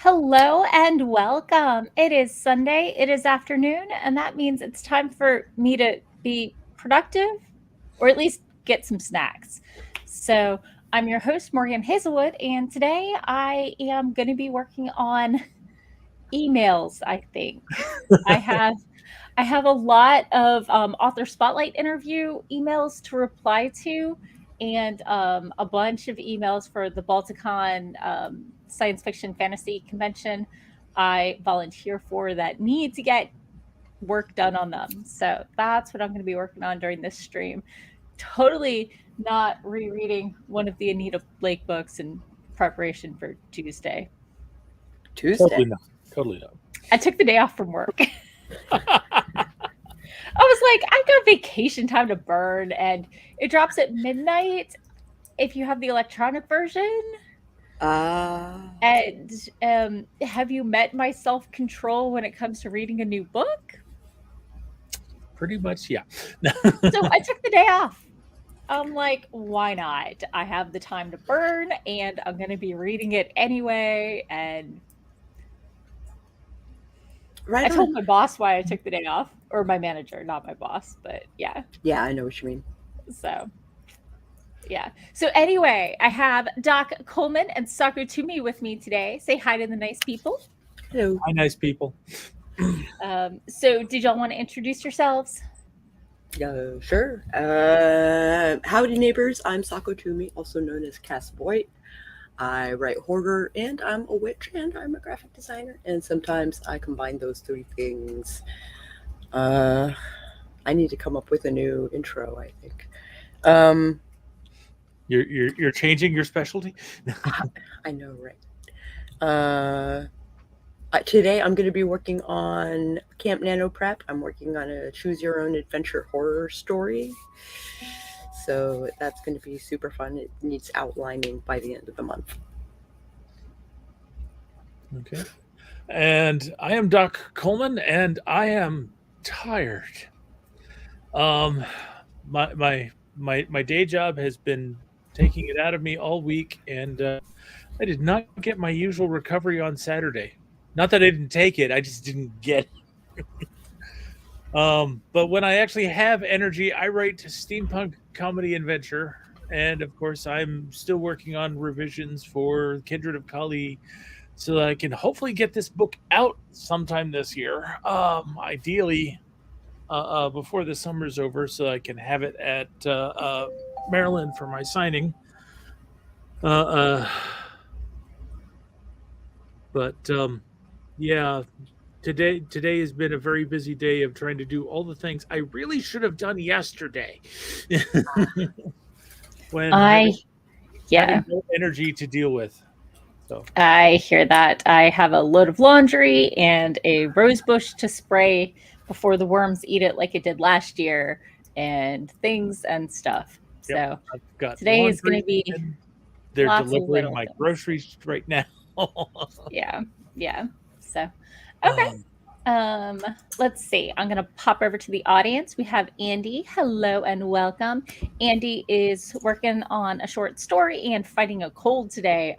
Hello and welcome. It is Sunday, it is afternoon, and that means it's time for me to be productive or at least get some snacks. So, I'm your host, Morgan Hazelwood, and today I am going to be working on emails, I think. I have I have a lot of author spotlight interview emails to reply to, and a bunch of emails for the Balticon science fiction fantasy convention I volunteer for that need to get work done on them. So that's what I'm going to be working on during this stream. Totally not rereading one of the Anita Blake books in preparation for Tuesday. Totally not. Totally not. I took the day off from work. I was like, I got vacation time to burn, and it drops at midnight if you have the electronic version. And have you met my self control when it comes to reading a new book? Pretty much, yeah. So I took the day off. I'm like, why not? I have the time to burn, and I'm going to be reading it anyway. And I told my boss why I took the day off, or my manager, not my boss, but yeah. Yeah, I know what you mean. So, yeah. So anyway, I have Doc Coleman and Sako Tumi with me today. Say hi to the nice people. Hello. Hi, nice people. So did y'all want to introduce yourselves? Sure. Howdy, neighbors. I'm Sako Tumi, also known as Voit. I write horror, and I'm a witch, and I'm a graphic designer, and sometimes I combine those three things. I need to come up with a new intro, I think. You're changing your specialty? I know, right? Today I'm going to be working on Camp Nano Prep. I'm working on a choose your own adventure horror story. So that's going to be super fun. It needs outlining by the end of the month. Okay. And I am Doc Coleman, and I am tired. My day job has been taking it out of me all week, and I did not get my usual recovery on Saturday. Not that I didn't take it, I just didn't get it. But when I actually have energy, I write steampunk comedy adventure. And of course, I'm still working on revisions for Kindred of Kali so that I can hopefully get this book out sometime this year. Ideally, before the summer's over, so I can have it at Maryland for my signing. But yeah, today has been a very busy day of trying to do all the things I really should have done yesterday. When having no energy to deal with. So I hear that. I have a load of laundry and a rose bush to spray before the worms eat it like it did last year, and things and stuff. So I've got today is going to be they're delivering my groceries right now. Yeah. So okay. Let's see. I'm going to pop over to the audience. We have Andy. Hello and welcome. Andy is working on a short story and fighting a cold today.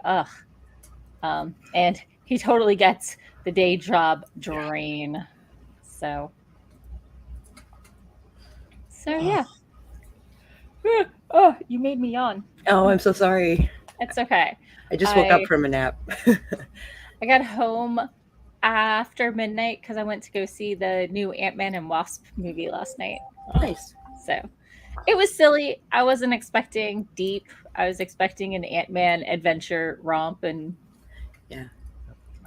And he totally gets the day job drain. So yeah. Oh, you made me yawn. Oh, I'm so sorry. It's okay. I just woke up from a nap. I got home after midnight because I went to go see the new Ant-Man and Wasp movie last night. Nice. So it was silly. I wasn't expecting deep. I was expecting an Ant-Man adventure romp, and yeah.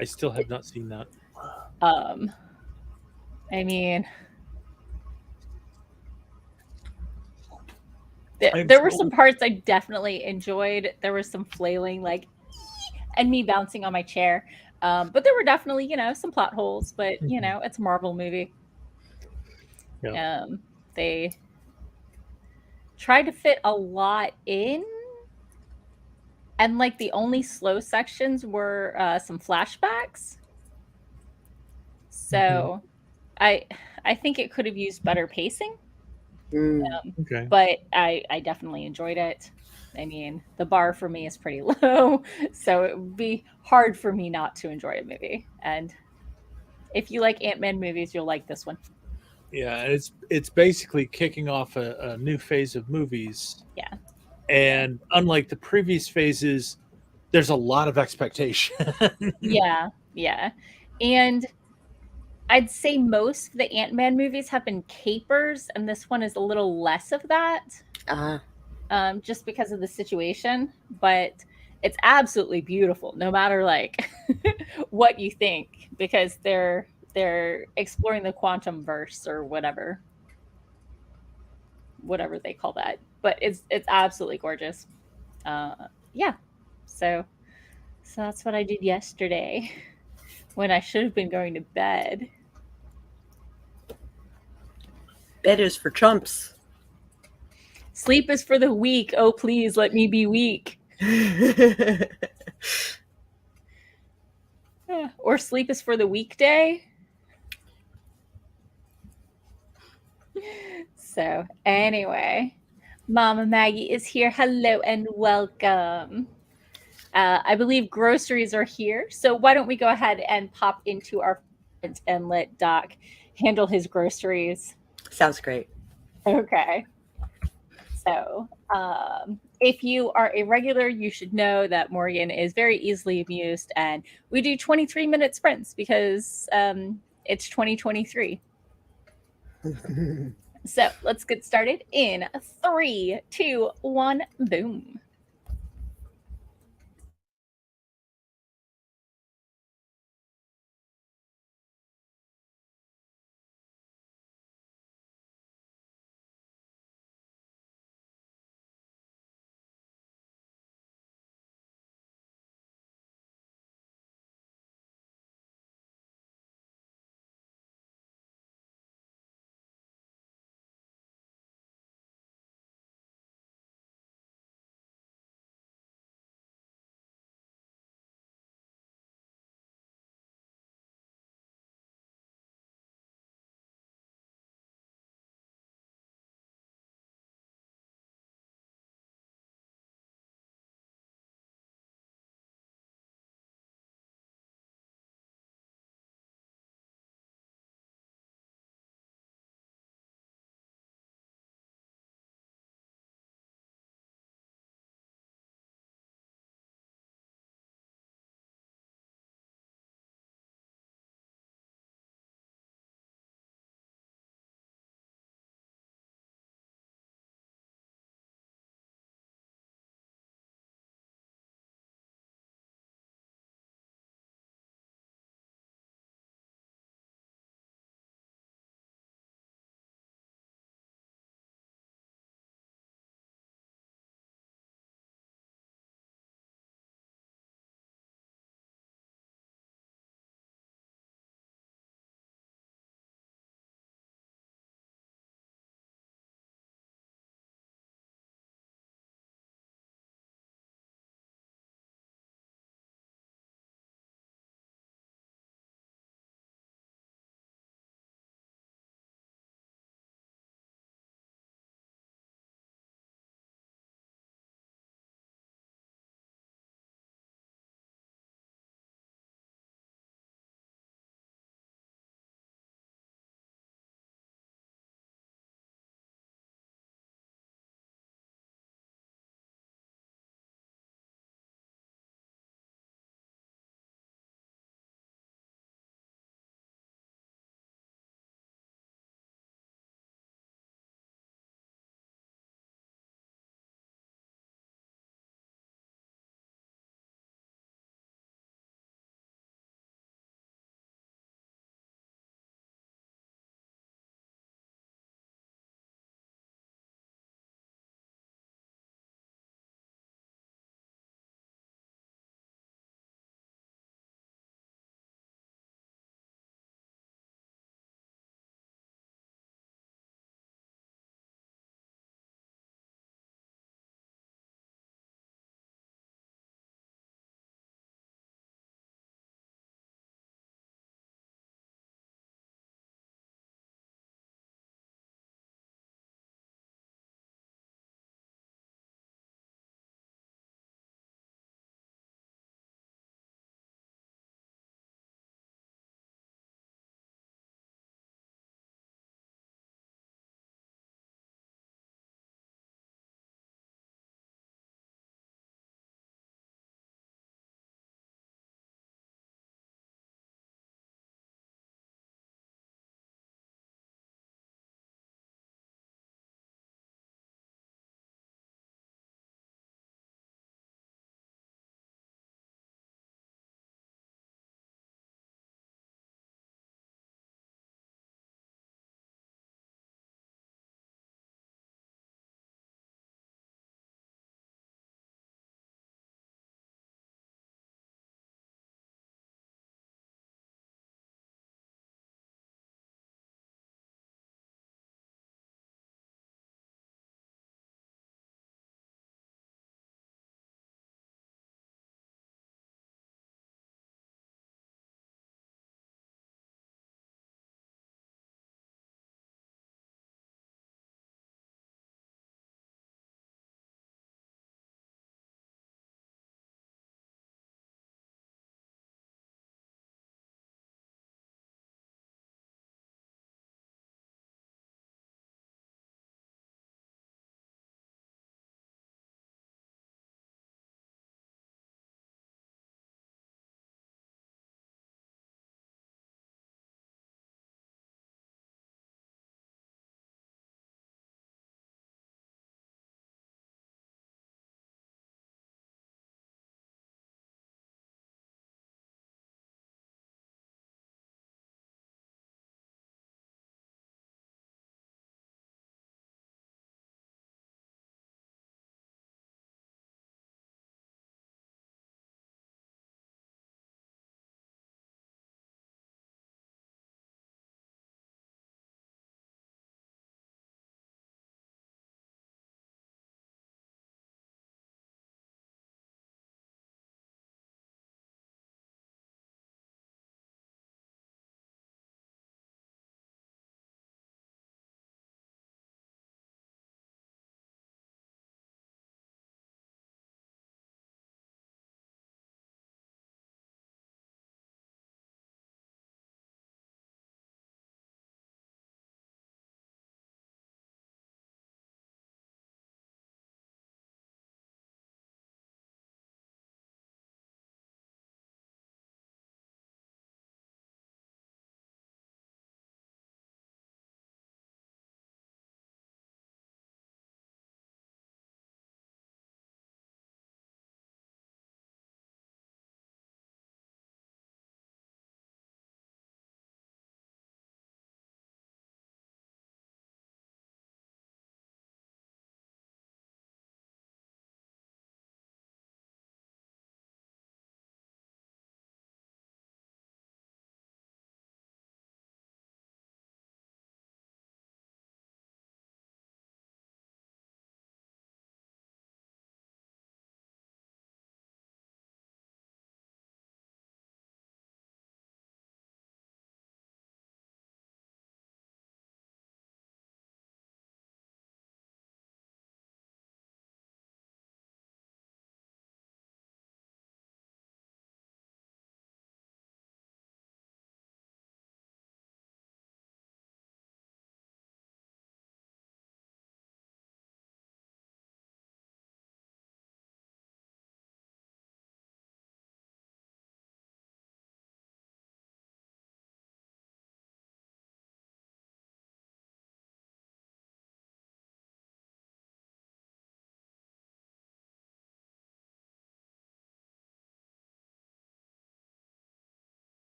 I still have not seen that. I mean, there were some parts I definitely enjoyed. There was some flailing, and me bouncing on my chair. But there were definitely, some plot holes. But it's a Marvel movie. Yeah. They tried to fit a lot in, and the only slow sections were some flashbacks. So, I think it could have used better pacing. Okay. But I definitely enjoyed it. I mean, the bar for me is pretty low, so it would be hard for me not to enjoy a movie. And if you like Ant-Man movies, you'll like this one. Yeah, it's basically kicking off a new phase of movies. Yeah. And unlike the previous phases, there's a lot of expectation. Yeah, yeah. And I'd say most of the Ant-Man movies have been capers, and this one is a little less of that, just because of the situation. But it's absolutely beautiful, no matter like what you think, because they're exploring the quantum verse or whatever they call that. But it's absolutely gorgeous. Yeah. So that's what I did yesterday when I should have been going to bed. Bed is for chumps. Sleep is for the weak. Oh, please let me be weak. Or sleep is for the weekday. So, anyway, Mama Maggie is here. Hello and welcome. I believe groceries are here. So, why don't we go ahead and pop into our front and let Doc handle his groceries? Sounds great. Okay. So, if you are a regular, you should know that Morgan is very easily amused, and we do 23-minute sprints because it's 2023. So let's get started in 3, 2, 1, boom.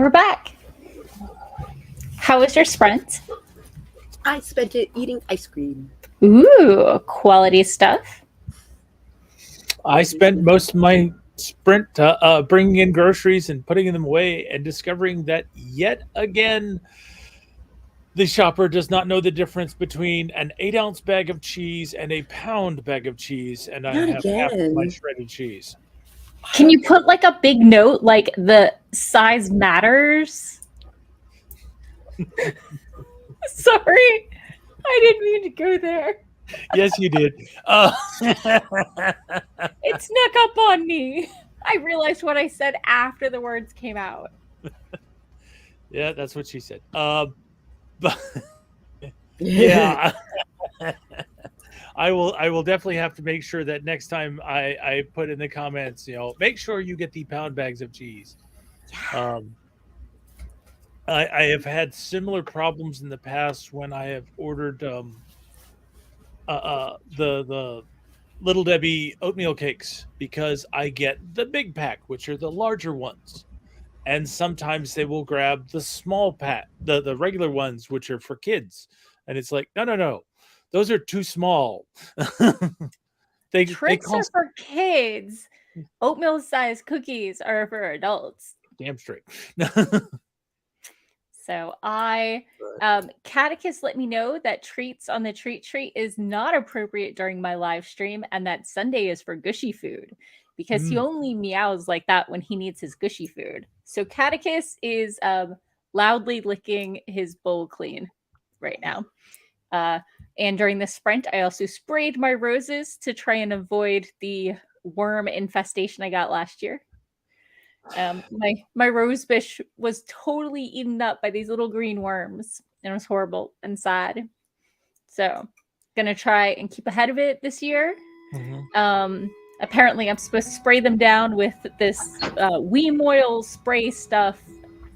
we're back. How was your sprint? I spent it eating ice cream. Ooh, quality stuff. I spent most of my sprint bringing in groceries and putting them away and discovering that yet again the shopper does not know the difference between an 8-ounce bag of cheese and a pound bag of cheese, and I Not have half of my again. shredded cheese. Can you put like a big note like the size matters? Sorry, I didn't mean to go there. Yes, you did. It snuck up on me. I realized what I said after the words came out. Yeah, that's what she said. But yeah, I will definitely have to make sure that next time I put in the comments, make sure you get the pound bags of cheese. I have had similar problems in the past when I have ordered the Little Debbie oatmeal cakes, because I get the big pack, which are the larger ones, and sometimes they will grab the small pack, the regular ones, which are for kids, and it's like no, those are too small. they Tricks are cost for kids. Oatmeal-sized cookies are for adults. damn straight. So Catticus let me know that treats on the treat is not appropriate during my live stream, and that Sunday is for gushy food, because he only meows like that when he needs his gushy food. So Catticus is loudly licking his bowl clean right now. And during the sprint, I also sprayed my roses to try and avoid the worm infestation I got last year. My rose bush was totally eaten up by these little green worms, and it was horrible and sad. So, gonna try and keep ahead of it this year. Apparently, I'm supposed to spray them down with this Weem oil spray stuff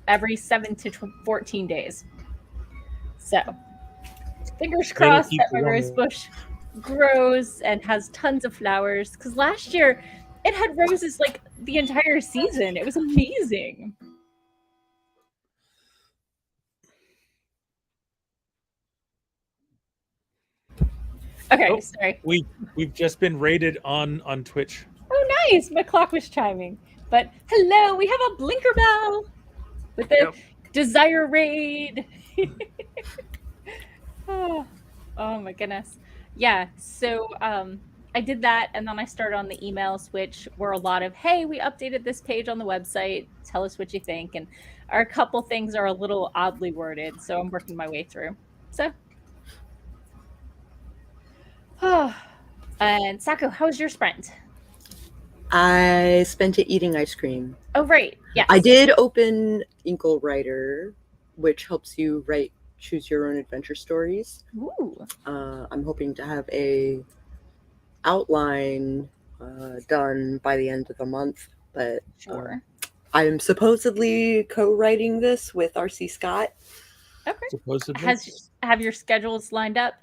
every 7 to 14 days. So, fingers crossed that my rose bush grows and has tons of flowers. Because last year, it had roses like the entire season. It was amazing. Okay, sorry. We've just been raided on Twitch. Oh, nice. My clock was chiming. But hello, we have a blinker bell with the desire raid. Oh my goodness. Yeah, so I did that, and then I started on the emails, which were a lot of, hey, we updated this page on the website, tell us what you think, and a couple things are a little oddly worded, so I'm working my way through. So, and Sako, how was your sprint? I spent it eating ice cream. Oh, right. Yes. I did open Inkle Writer, which helps you choose your own adventure stories. Ooh. I'm hoping to have a outline done by the end of the month, but sure. I'm supposedly co-writing this with R.C. Scott. Okay. Supposedly. Have your schedules lined up?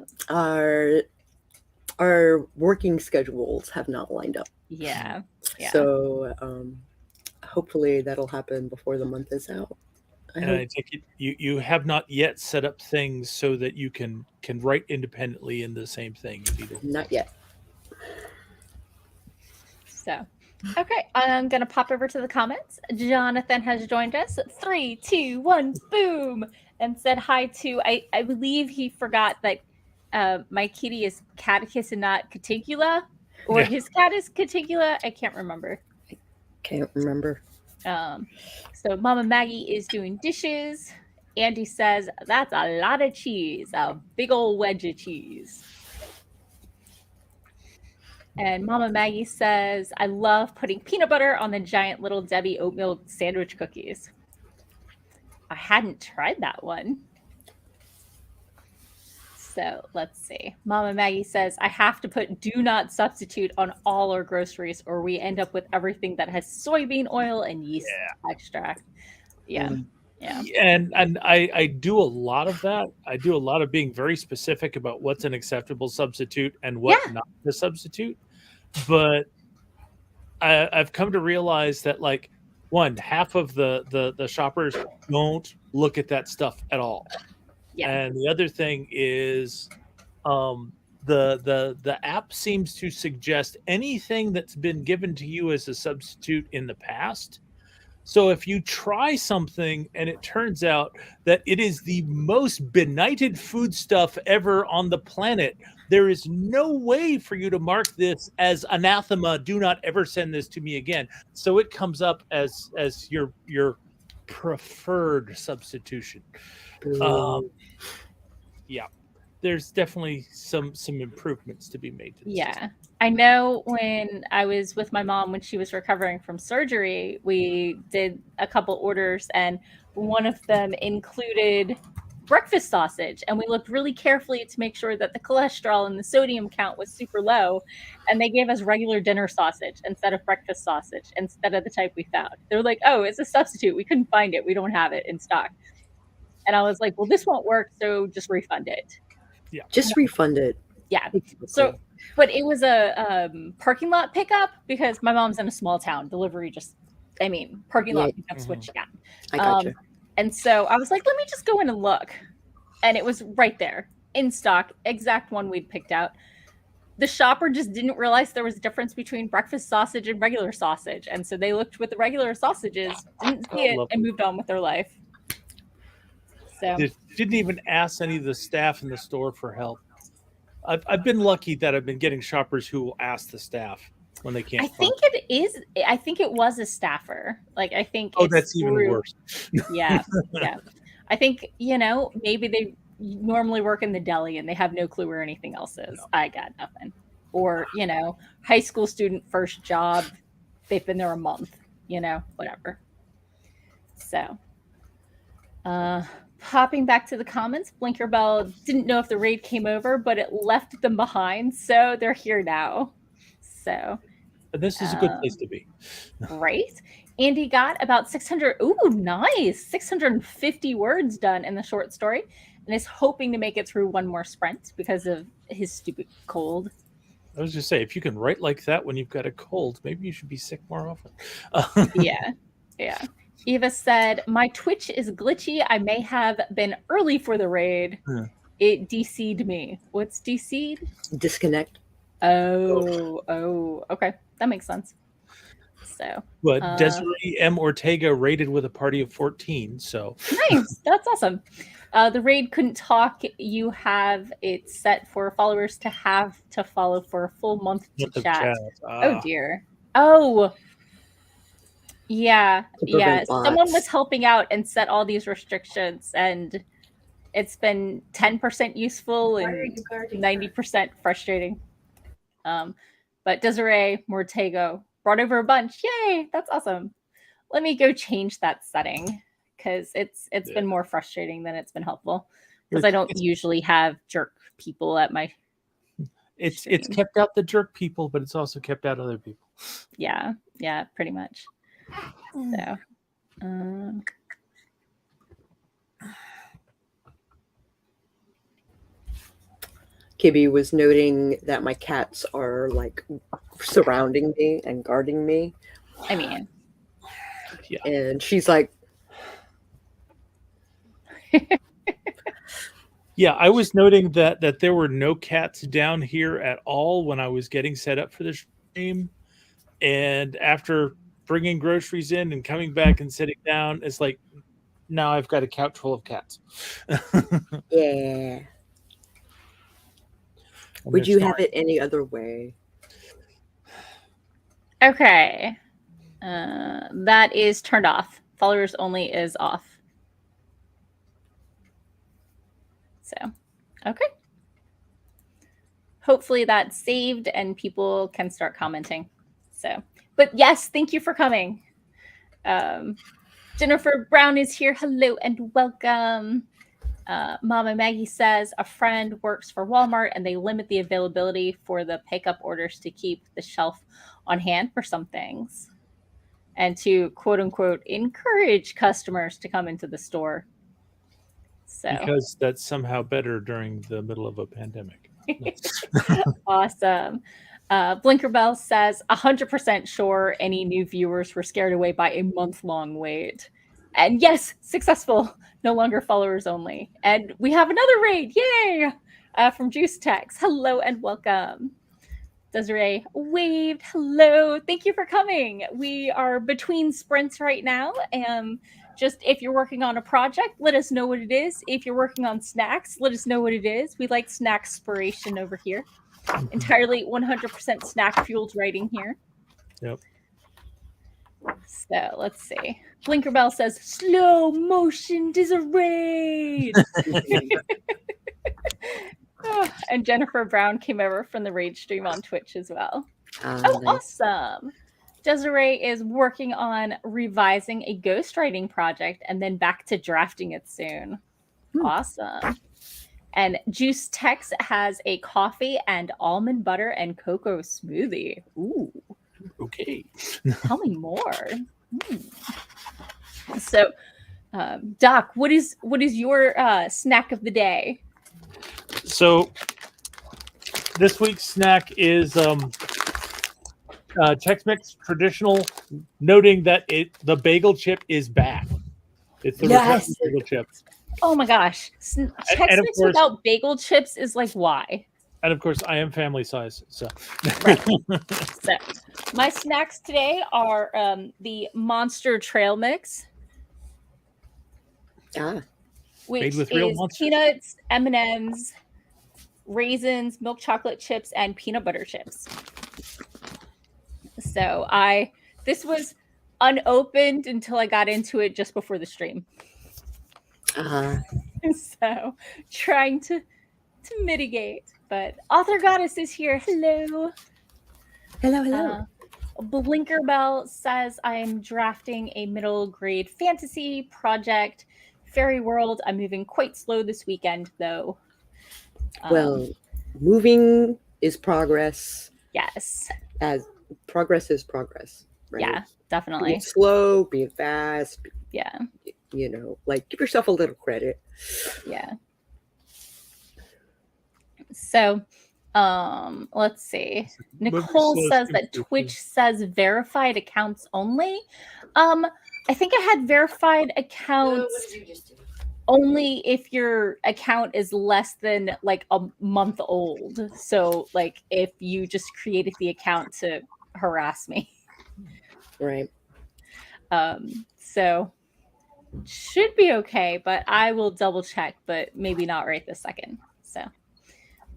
Our working schedules have not lined up. Yeah. So hopefully that'll happen before the month is out. I take it you have not yet set up things so that you can write independently in the same thing. Not yet. So, okay, I'm gonna pop over to the comments. Jonathan has joined us. 3, 2, 1, boom, and said hi to. I believe he forgot that my kitty is Catticus and not Catticula, or his cat is Catticula. I can't remember. So Mama Maggie is doing dishes. Andy says, that's a lot of cheese, a big old wedge of cheese. And Mama Maggie says, I love putting peanut butter on the giant Little Debbie oatmeal sandwich cookies. I hadn't tried that one. So let's see. Mama Maggie says, I have to put do not substitute on all our groceries or we end up with everything that has soybean oil and yeast extract. Yeah. And I do a lot of that. I do a lot of being very specific about what's an acceptable substitute and what not to substitute. But I've come to realize that, like, one, half of the shoppers don't look at that stuff at all. Yeah. And the other thing is the app seems to suggest anything that's been given to you as a substitute in the past. So if you try something and it turns out that it is the most benighted foodstuff ever on the planet, there is no way for you to mark this as anathema. Do not ever send this to me again. So it comes up as your preferred substitution. Yeah, there's definitely some improvements to be made to this. Yeah. I know when I was with my mom when she was recovering from surgery, we did a couple orders and one of them included breakfast sausage, and we looked really carefully to make sure that the cholesterol and the sodium count was super low, and they gave us regular dinner sausage instead of breakfast sausage, instead of the type we found. They're like, oh, it's a substitute. We couldn't find it. We don't have it in stock. And I was like, well, this won't work, so just refund it. Yeah. Just refund it. Yeah. So, but it was a parking lot pickup because my mom's in a small town. Delivery parking lot pickups, which, yeah. I gotcha. And so I was like, let me just go in and look. And it was right there in stock, exact one we'd picked out. The shopper just didn't realize there was a difference between breakfast sausage and regular sausage. And so they looked with the regular sausages, didn't see it, and moved on with their life. So didn't even ask any of the staff in the store for help. I've been lucky that I've been getting shoppers who will ask the staff when they can't. I think it was a staffer. Like, I think. Oh, that's even worse. Yeah. Yeah. I think, maybe they normally work in the deli and they have no clue where anything else is. No. I got nothing. Or, high school student, first job. They've been there a month, whatever. So, hopping back to the comments, Blinkerbell didn't know if the raid came over, but it left them behind, so they're here now. So this is a good place to be. Right? Andy got about 600, nice, 650 words done in the short story, and is hoping to make it through one more sprint because of his stupid cold. I was just saying, if you can write like that when you've got a cold, maybe you should be sick more often. Yeah. Eva said, my Twitch is glitchy. I may have been early for the raid. It DC'd me. What's DC'd? Disconnect. Oh, okay. That makes sense. So, but Desiree M. Ortega raided with a party of 14. So nice. That's awesome. The raid couldn't talk. You have it set for followers to have to follow for a full month to chat. Oh, dear. Oh, yeah. Someone was helping out and set all these restrictions, and it's been 10% useful and 90% frustrating. But Desiree Mortego brought over a bunch. Yay, that's awesome. Let me go change that setting because it's been more frustrating than it's been helpful because I don't usually have jerk people at my It's kept out the jerk people, but it's also kept out other people. Yeah, pretty much. So Kibby was noting that my cats are like surrounding me and guarding me. I mean, yeah. And she's like, yeah, I was noting that there were no cats down here at all when I was getting set up for the stream. And after bringing groceries in and coming back and sitting down, it's like, now I've got a couch full of cats. Yeah. Would you have it any other way? Okay. That is turned off. Followers only is off. So, okay. Hopefully that's saved and people can start commenting. So, but yes, thank you for coming. Jennifer Brown is here. Hello and welcome. Mama Maggie says a friend works for Walmart and they limit the availability for the pickup orders to keep the shelf on hand for some things and to quote unquote encourage customers to come into the store. So because that's somehow better during the middle of a pandemic. Awesome. Blinkerbell says 100% sure any new viewers were scared away by a month-long wait. And yes, successful. No longer followers only. And we have another raid. Yay! From Juice Tex. Hello and welcome. Desiree waved. Hello. Thank you for coming. We are between sprints right now. Just if you're working on a project, let us know what it is. If you're working on snacks, let us know what it is. We like snackspiration over here. Entirely 100% snack fueled writing here. Yep. So let's see. Blinkerbell says slow motion Desiree. And Jennifer Brown came over from the raid stream on Twitch as well. Oh, nice. Awesome. Desiree is working on revising a ghostwriting project and then back to drafting it soon. Awesome. And Juice Tex has a coffee and almond butter and cocoa smoothie. Ooh. Okay. Tell me more. So, Doc, what is your snack of the day? So, this week's snack is Tex-Mex traditional, noting that the bagel chip is back. It's the yes. bagel chip. Oh my gosh. Tex-Mex without bagel chips is like, why? And of course, I am family size. So, right. So my snacks today are the Monster Trail Mix. Which made with real is monsters. Peanuts, M&Ms, raisins, milk chocolate chips, and peanut butter chips. So this was unopened until I got into it just before the stream. So trying to mitigate, but Author Goddess is here. Hello. Hello. Blinkerbell says I'm drafting a middle grade fantasy project. Fairy World. I'm moving quite slow this weekend though. Well, moving is progress. Yes. As progress is progress. Right? Yeah, definitely. Being slow, being fast. Yeah. You know, like give yourself a little credit. Yeah. So, let's see. Nicole says that Twitch says verified accounts only. I think I had verified accounts only if your account is less than like a month old. So, like if you just created the account to harass me. Right. So should be okay, but I will double check, but maybe not right this second. So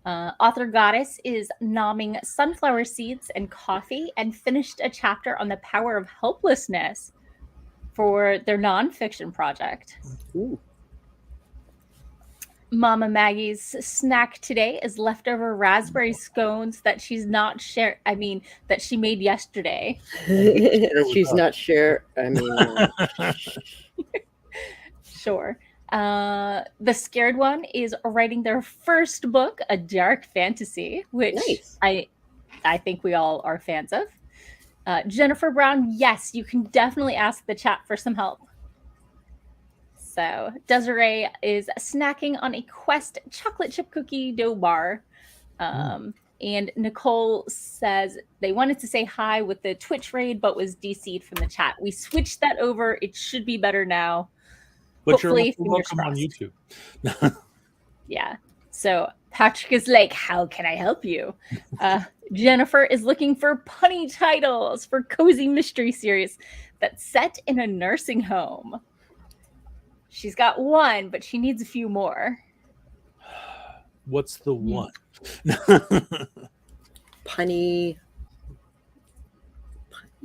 Author Goddess is nomming sunflower seeds and coffee and finished a chapter on the power of helplessness for their nonfiction project. Ooh. Mama Maggie's snack today is leftover raspberry scones that she's not that she made yesterday. She's not sure. I mean, sure. The Scared One is writing their first book, a dark fantasy, which nice. I think we all are fans of. Jennifer Brown, yes, you can definitely ask the chat for some help. So Desiree is snacking on a Quest chocolate chip cookie dough bar. And Nicole says they wanted to say hi with the Twitch raid, but was DC'd from the chat. We switched that over. It should be better now. But hopefully, you're welcome on YouTube. Yeah. So Patrick is like, how can I help you? Jennifer is looking for punny titles for cozy mystery series that's set in a nursing home. She's got one, but she needs a few more. What's the one? Punny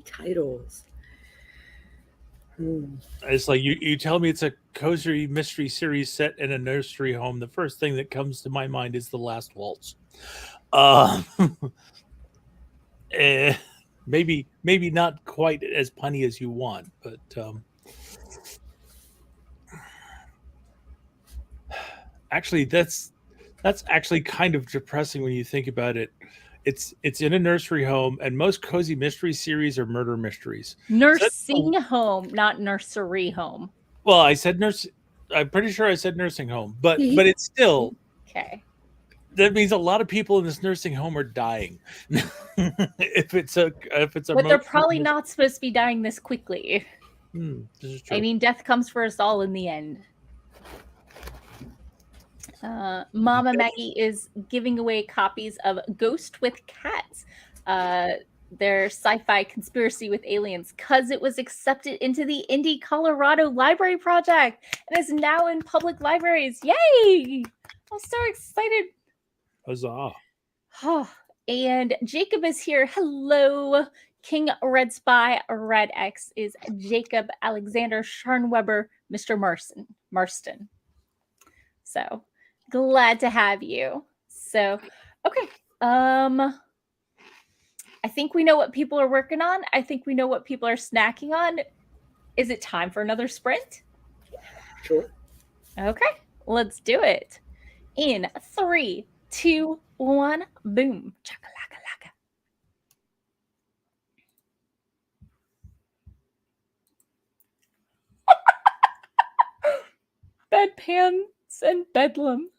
titles. It's like you tell me it's a cozy mystery series set in a nursery home. The first thing that comes to my mind is The Last Waltz. Maybe not quite as punny as you want, but actually that's actually kind of depressing when you think about it. It's in a nursery home, and most cozy mystery series are murder mysteries. Nursing home, not nursery home. Well, I said nurse. I'm pretty sure I said nursing home, but it's still okay. That means a lot of people in this nursing home are dying. if it's a But they're probably not supposed to be dying this quickly. This is true. I mean, death comes for us all in the end. Mama Maggie is giving away copies of Ghost with Cats, their sci-fi conspiracy with aliens, because it was accepted into the Indy, Colorado Library Project and is now in public libraries. Yay! I'm so excited. Huzzah. And Jacob is here. Hello. King Red Spy Red X is Jacob Alexander Scharnweber, Mr. Marston. So glad to have you. So, okay. I think we know what people are working on. I think we know what people are snacking on. Is it time for another sprint? Sure. Okay, let's do it. In 3, 2, 1, boom. Chakalaka-laka. Bedpans and bedlam.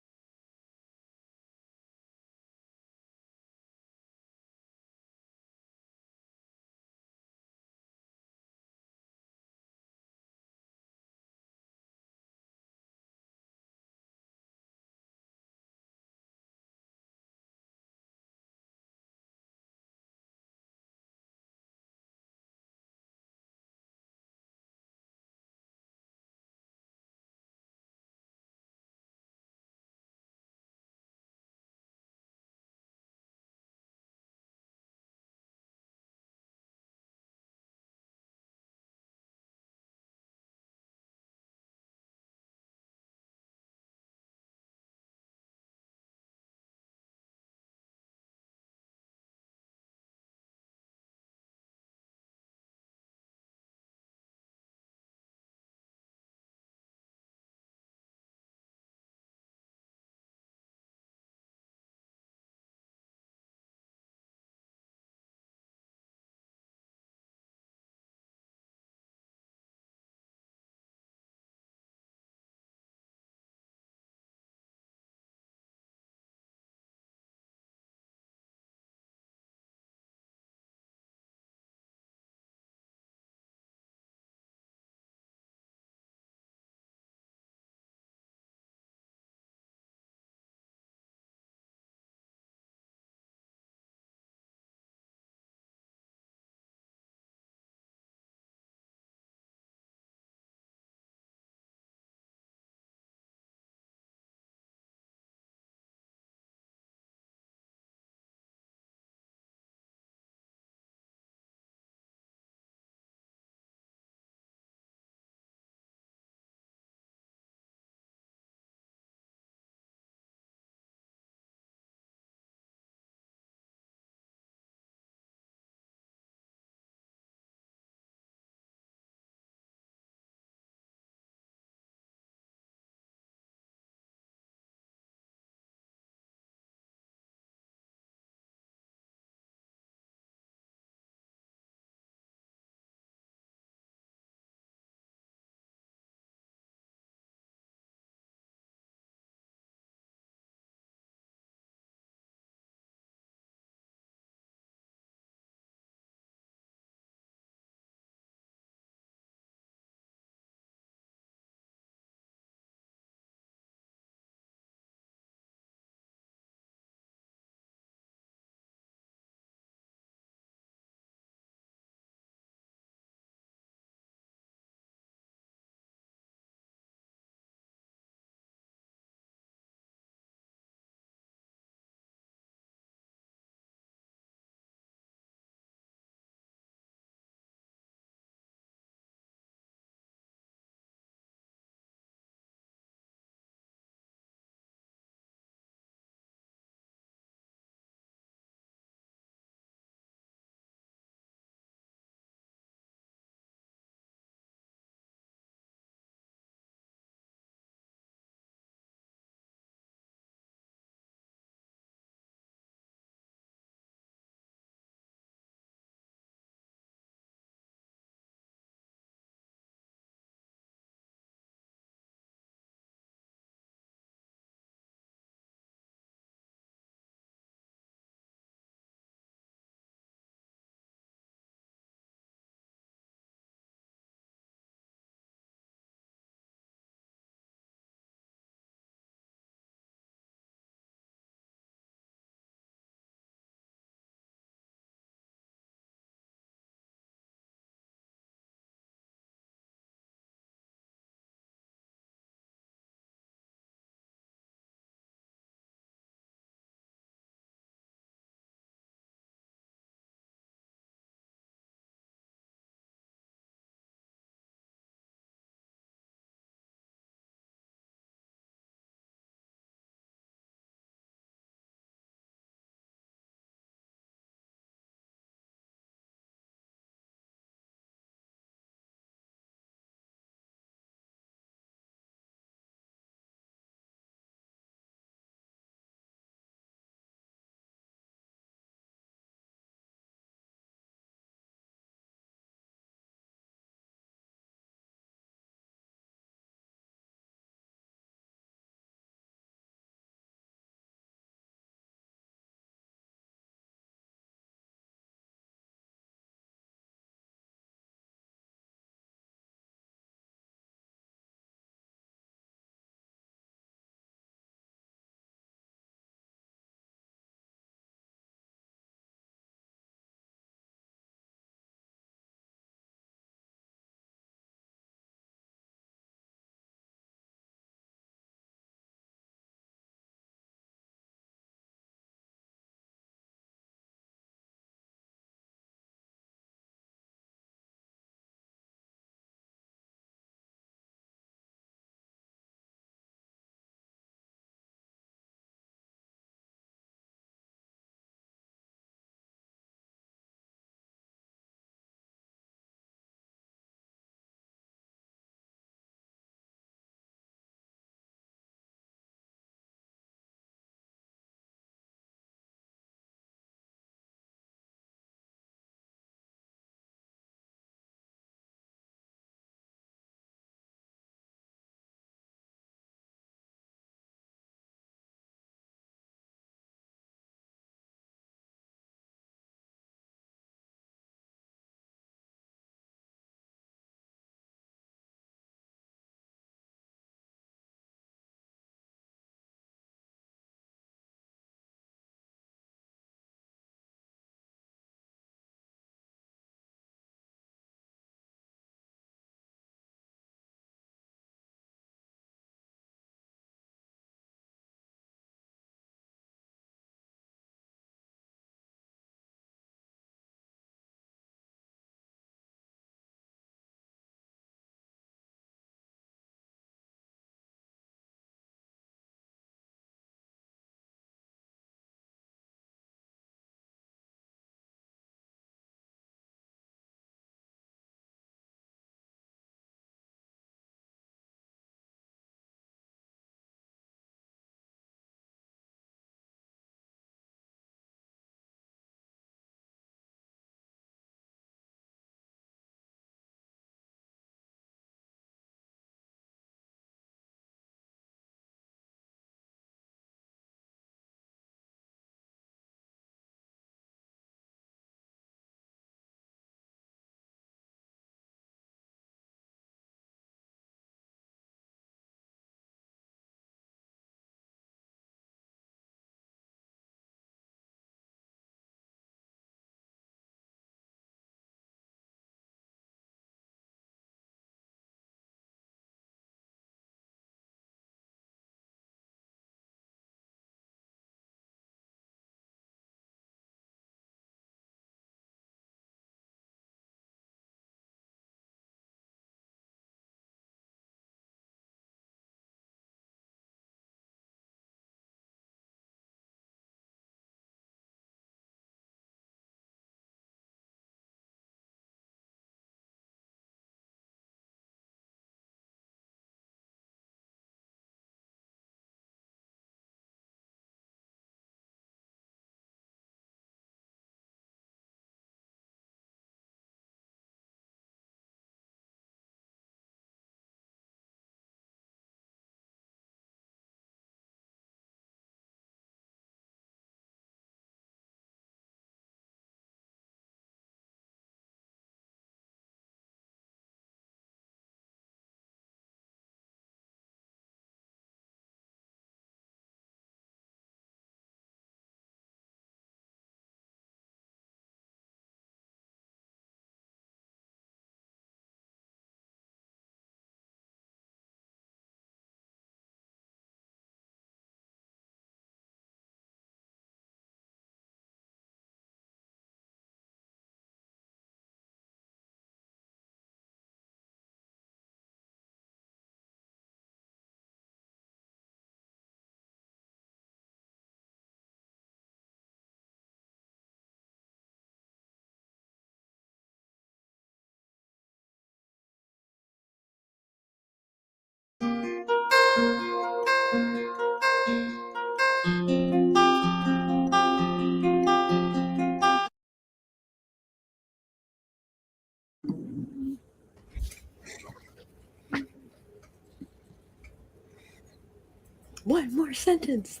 One more sentence.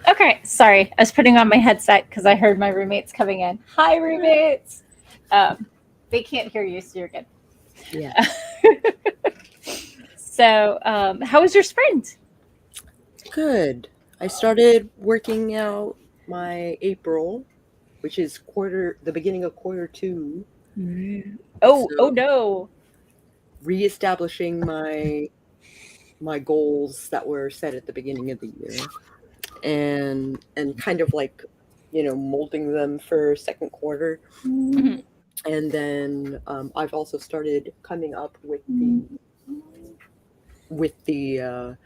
Okay, sorry. I was putting on my headset because I heard my roommates coming in. Hi, roommates. They can't hear you, so you're good. Yeah. So, how was your sprint? Good. I started working out my April, which is the beginning of quarter 2. Oh So no. reestablishing my goals that were set at the beginning of the year, and kind of like, molding them for second quarter. Mhm. And then I've also started coming up with the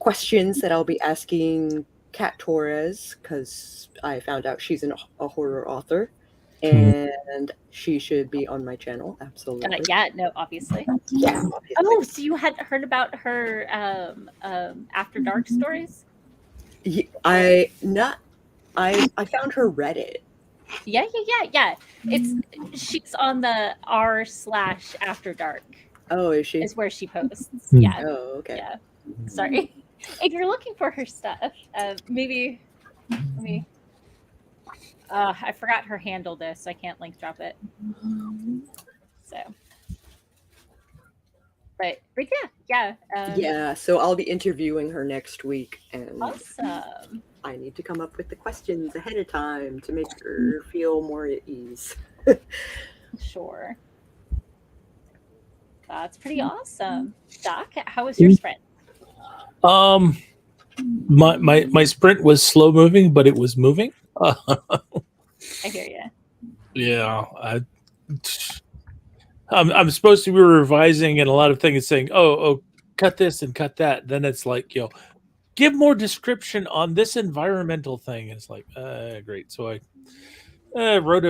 questions that I'll be asking Kat Torres, because I found out she's a horror author, and she should be on my channel. Absolutely. Yeah, no, obviously. Yeah, obviously. Oh, so you hadn't heard about her After Dark stories? I found her Reddit. Yeah. She's on the r/After Dark Oh, is she? is where she posts. Yeah. Oh, okay. Yeah. Sorry. If you're looking for her stuff, maybe let me. I forgot her handle this, so I can't link drop it. So, but yeah. Yeah, so I'll be interviewing her next week, and Awesome. I need to come up with the questions ahead of time to make her feel more at ease. Sure. That's pretty awesome. Doc, how was your sprint? My sprint was slow moving, but it was moving. I hear you. Yeah, I'm supposed to be revising, and a lot of things saying, "Oh, cut this and cut that." Then it's like, give more description on this environmental thing. And it's like, great. So I wrote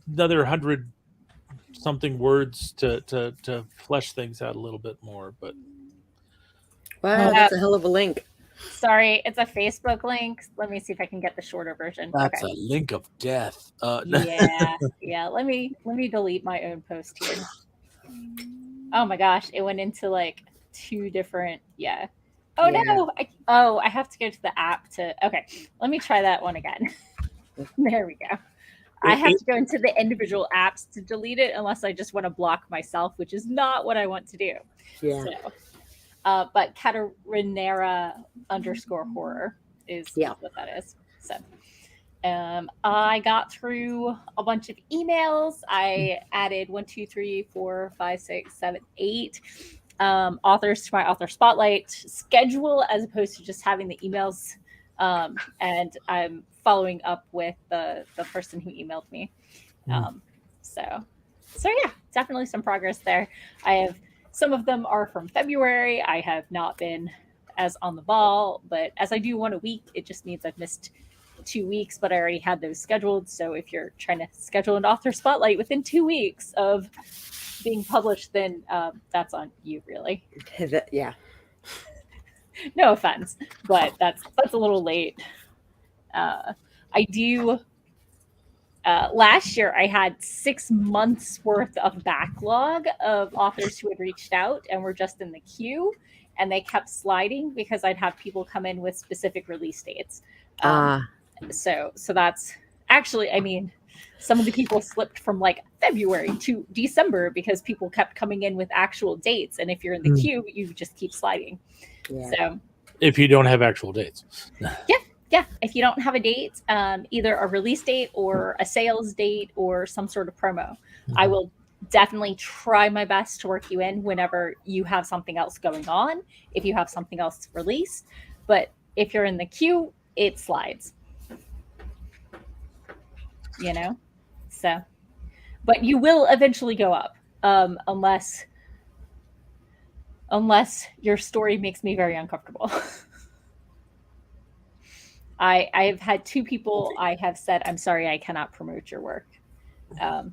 another 100-something words to flesh things out a little bit more. But Wow, that's a hell of a link. Sorry, it's a Facebook link. Let me see if I can get the shorter version. That's a link of death. Yeah. Let me delete my own post here. Oh my gosh, it went into like 2 different. Yeah. Oh Yeah. no. I have to go to the app to. Okay, let me try that one again. There we go. I have to go into the individual apps to delete it unless I just want to block myself, which is not what I want to do. Yeah. So, but Catarinera_horror is what that is. So I got through a bunch of emails. I added 1, 2, 3, 4, 5, 6, 7, 8 authors to my author spotlight schedule, as opposed to just having the emails. And I'm following up with the person who emailed me. So yeah, definitely some progress there. Some of them are from February. I have not been as on the ball, but as I do one a week, it just means I've missed 2 weeks, but I already had those scheduled. So if you're trying to schedule an author spotlight within 2 weeks of being published, then that's on you, really. Yeah. No offense, but that's a little late. I do. Last year, I had 6 months worth of backlog of authors who had reached out and were just in the queue, and they kept sliding because I'd have people come in with specific release dates. So that's actually, I mean, some of the people slipped from like February to December because people kept coming in with actual dates, and if you're in the queue, you just keep sliding. Yeah. So if you don't have actual dates. Yeah, if you don't have a date, either a release date or a sales date or some sort of promo, I will definitely try my best to work you in whenever you have something else going on, if you have something else released. But if you're in the queue, it slides. So, but you will eventually go up, unless your story makes me very uncomfortable. I've had 2 people I have said, I'm sorry, I cannot promote your work.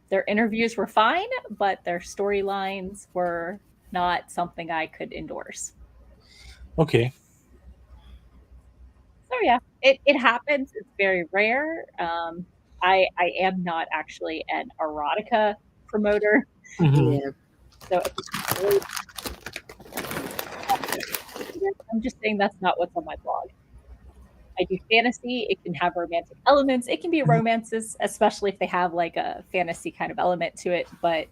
Their interviews were fine, but their storylines were not something I could endorse. Okay. So yeah, it happens. It's very rare. I am not actually an erotica promoter. Mhm. Yeah. So I'm just saying that's not what's on my blog. I do fantasy. It can have romantic elements. It can be romances, especially if they have like a fantasy kind of element to it. But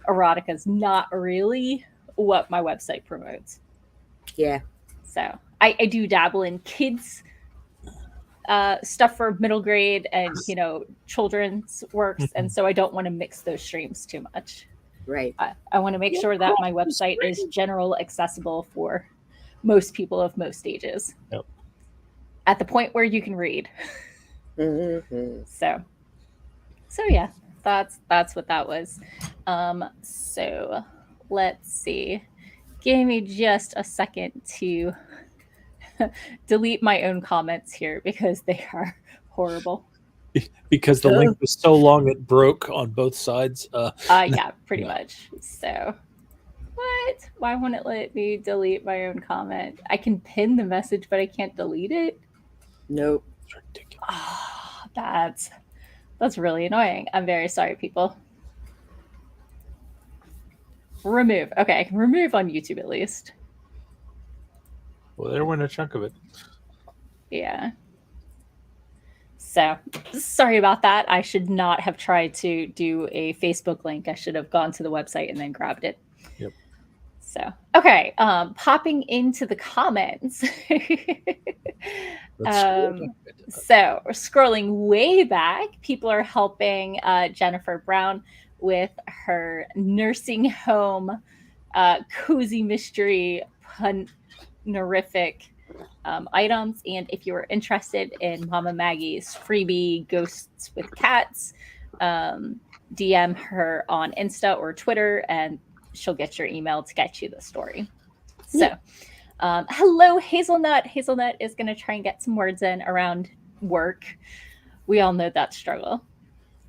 erotica is not really what my website promotes. Yeah. So I do dabble in kids stuff for middle grade and children's works, and so I don't want to mix those streams too much. Right. I want to make sure that my website is general accessible for most people of most ages. Yep. At the point where you can read. Mm-hmm. So yeah, that's what that was. So let's see. Give me just a second to delete my own comments here because they are horrible. Because the link was so long it broke on both sides. Yeah, pretty much. So what? Why won't it let me delete my own comment? I can pin the message, but I can't delete it. Nope. Oh, that's really annoying. I'm very sorry, people. Remove. Okay, I can remove on YouTube at least. Well, there went a chunk of it. Yeah. So sorry about that. I should not have tried to do a Facebook link. I should have gone to the website and then grabbed it. Yep. So, okay. Popping into the comments. So we're scrolling way back. People are helping Jennifer Brown with her nursing home cozy mystery punerific items. And if you are interested in Mama Maggie's freebie Ghosts with Cats, DM her on Insta or Twitter and she'll get your email to get you the story. So hello, Hazelnut. Hazelnut is going to try and get some words in around work. We all know that struggle.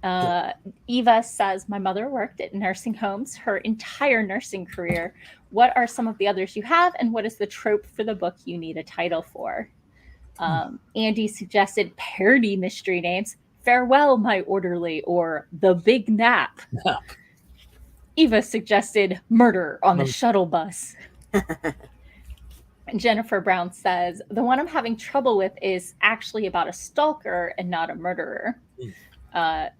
Eva says, my mother worked at nursing homes her entire nursing career. What are some of the others you have, and what is the trope for the book you need a title for? Andy suggested parody mystery names, Farewell, My Orderly, or The Big Nap. Eva suggested Murder on the Shuttle Bus. And Jennifer Brown says, the one I'm having trouble with is actually about a stalker and not a murderer.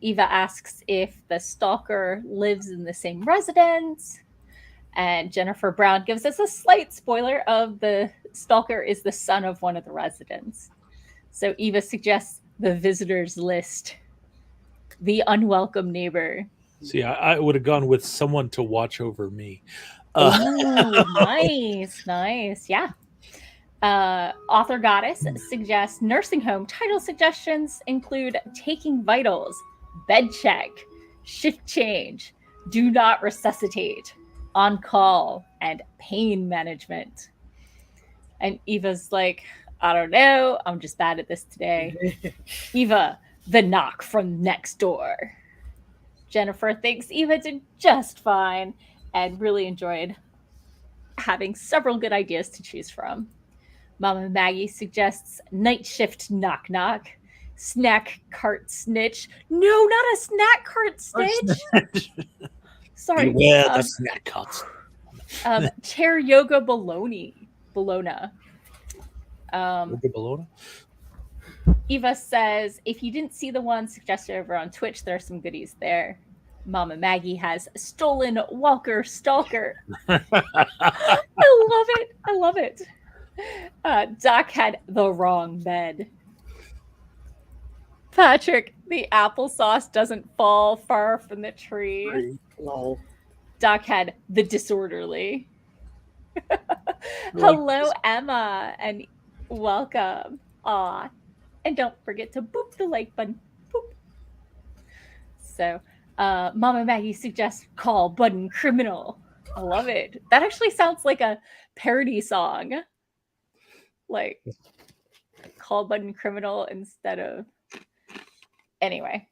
Eva asks if the stalker lives in the same residence. And Jennifer Brown gives us a slight spoiler of the stalker is the son of one of the residents. So Eva suggests the visitors list, the unwelcome neighbor. See, I would have gone with someone to watch over me. Oh, nice. Yeah. Author Goddess suggests nursing home. Title suggestions include Taking Vitals, Bed Check, Shift Change, Do Not Resuscitate, On Call, and Pain Management. And Eva's like, I don't know. I'm just bad at this today. Eva, The Knock from Next Door. Jennifer thinks Eva did just fine and really enjoyed having several good ideas to choose from. Mama Maggie suggests Night Shift Knock Knock, Snack Cart Snitch. No, not a Snack Cart Snitch. Sorry. Beware the snack carts. Chair Yoga Bologna. Eva says, if you didn't see the one suggested over on Twitch, there are some goodies there. Mama Maggie has Stolen Walker Stalker. I love it. Doc had the wrong bed. Patrick, the applesauce doesn't fall far from the tree. Lol. Doc had the disorderly. Hello, Emma, and welcome. Aw. And don't forget to boop the like button. Boop. So, Mama Maggie suggests Call Button Criminal. I love it. That actually sounds like a parody song. Like, Call Button Criminal instead of... Anyway.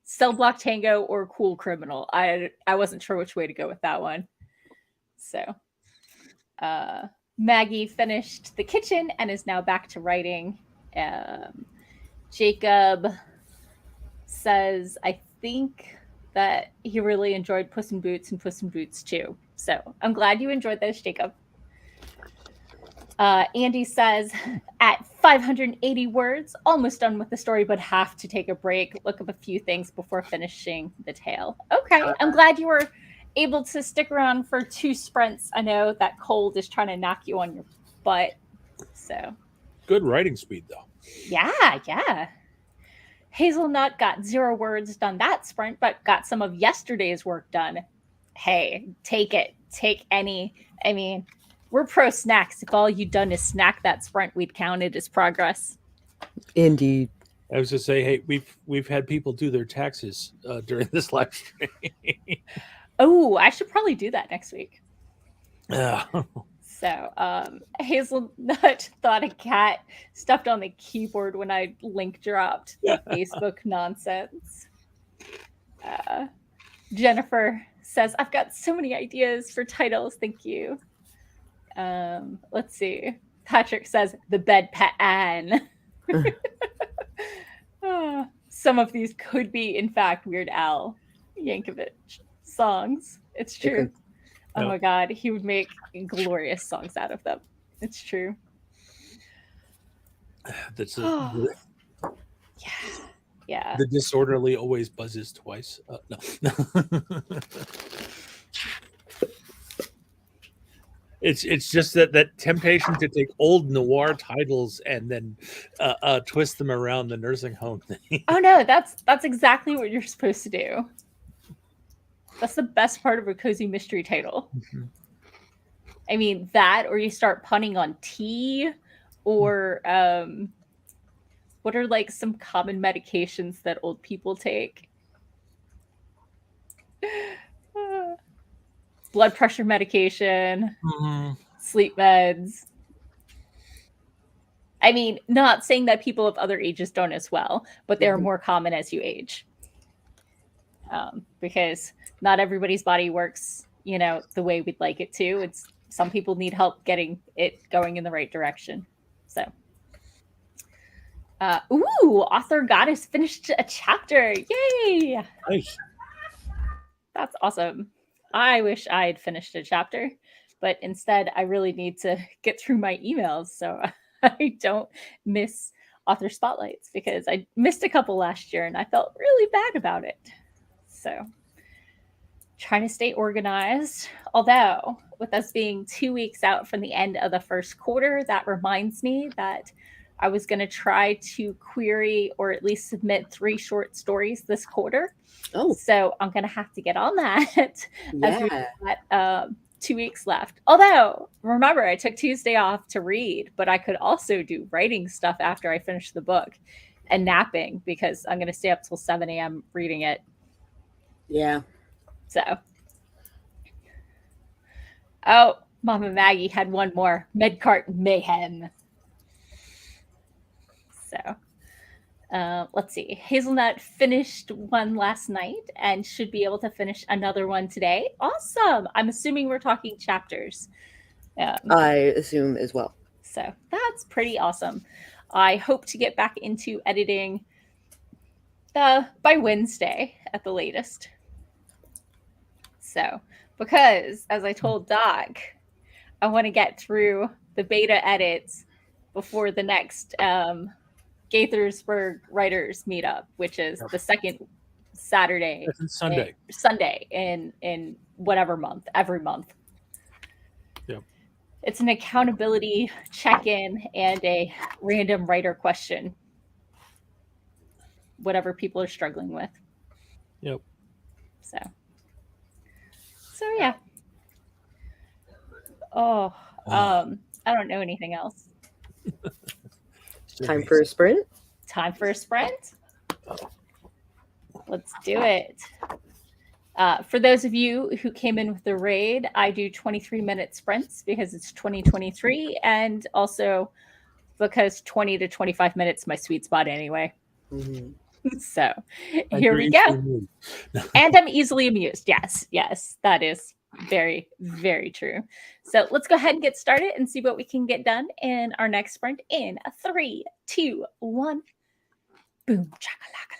Cell Block Tango or Cool Criminal. I wasn't sure which way to go with that one. So, Maggie finished the kitchen and is now back to writing. Jacob says, I think that he really enjoyed Puss in Boots and Puss in Boots 2. So I'm glad you enjoyed those, Jacob. Andy says, at 580 words, almost done with the story, but have to take a break, look up a few things before finishing the tale. Okay, I'm glad you were able to stick around for 2 sprints. I know that cold is trying to knock you on your butt. So Good writing speed, though. yeah. Hazelnut got 0 words done that sprint, but got some of yesterday's work done. Hey, take it. Take any. I mean, we're pro snacks. If all you done is snack that sprint, we'd count it as progress. Indeed. I was to say, hey, we've had people do their taxes during this live stream. Oh, I should probably do that next week. Yeah. So Hazelnut thought a cat stuffed on the keyboard when I link dropped the Facebook nonsense. Jennifer says, I've got so many ideas for titles. Thank you. Let's see. Patrick says, the bedpan. Some of these could be, in fact, Weird Al Yankovic songs. It's true. Oh my God, he would make glorious songs out of them. It's true. That's yeah. The disorderly always buzzes twice. No. It's just that temptation to take old noir titles and then twist them around the nursing home thing. Oh no, that's exactly what you're supposed to do. That's the best part of a cozy mystery title. Mm-hmm. I mean, that, or you start punning on tea, or what are like some common medications that old people take? Blood pressure medication, sleep meds. I mean, not saying that people of other ages don't as well, but they're more common as you age. Because not everybody's body works, the way we'd like it to. Some people need help getting it going in the right direction. So, Author Goddess finished a chapter. Yay! Nice. That's awesome. I wish I had finished a chapter, but instead I really need to get through my emails so I don't miss author spotlights, because I missed a couple last year and I felt really bad about it. So trying to stay organized. Although with us being 2 weeks out from the end of the first quarter, that reminds me that I was going to try to query or at least submit 3 short stories this quarter. Oh, so I'm going to have to get on that as we've got 2 weeks left. Although, remember, I took Tuesday off to read, but I could also do writing stuff after I finish the book and napping, because I'm going to stay up till 7 a.m. reading it. Yeah. So. Oh, Mama Maggie had one more. Medcart Mayhem. So. Let's see. Hazelnut finished one last night and should be able to finish another one today. Awesome. I'm assuming we're talking chapters. I assume as well. So that's pretty awesome. I hope to get back into editing by Wednesday at the latest. So, because as I told Doc, I want to get through the beta edits before the next Gaithersburg Writers Meetup, which is the second Saturday. Sunday in whatever month, every month. Yep. It's an accountability check-in and a random writer question. Whatever people are struggling with. Yep. So yeah. Oh, I don't know anything else. Time for a sprint? Time for a sprint? Let's do it. For those of you who came in with the raid, I do 23-minute sprints because it's 2023, and also because 20 to 25 minutes is my sweet spot anyway. Mm-hmm. So here we go. And I'm easily amused. Yes, that is very, very true. So let's go ahead and get started and see what we can get done in our next sprint in 3, 2, 1. Boom, chakalaka.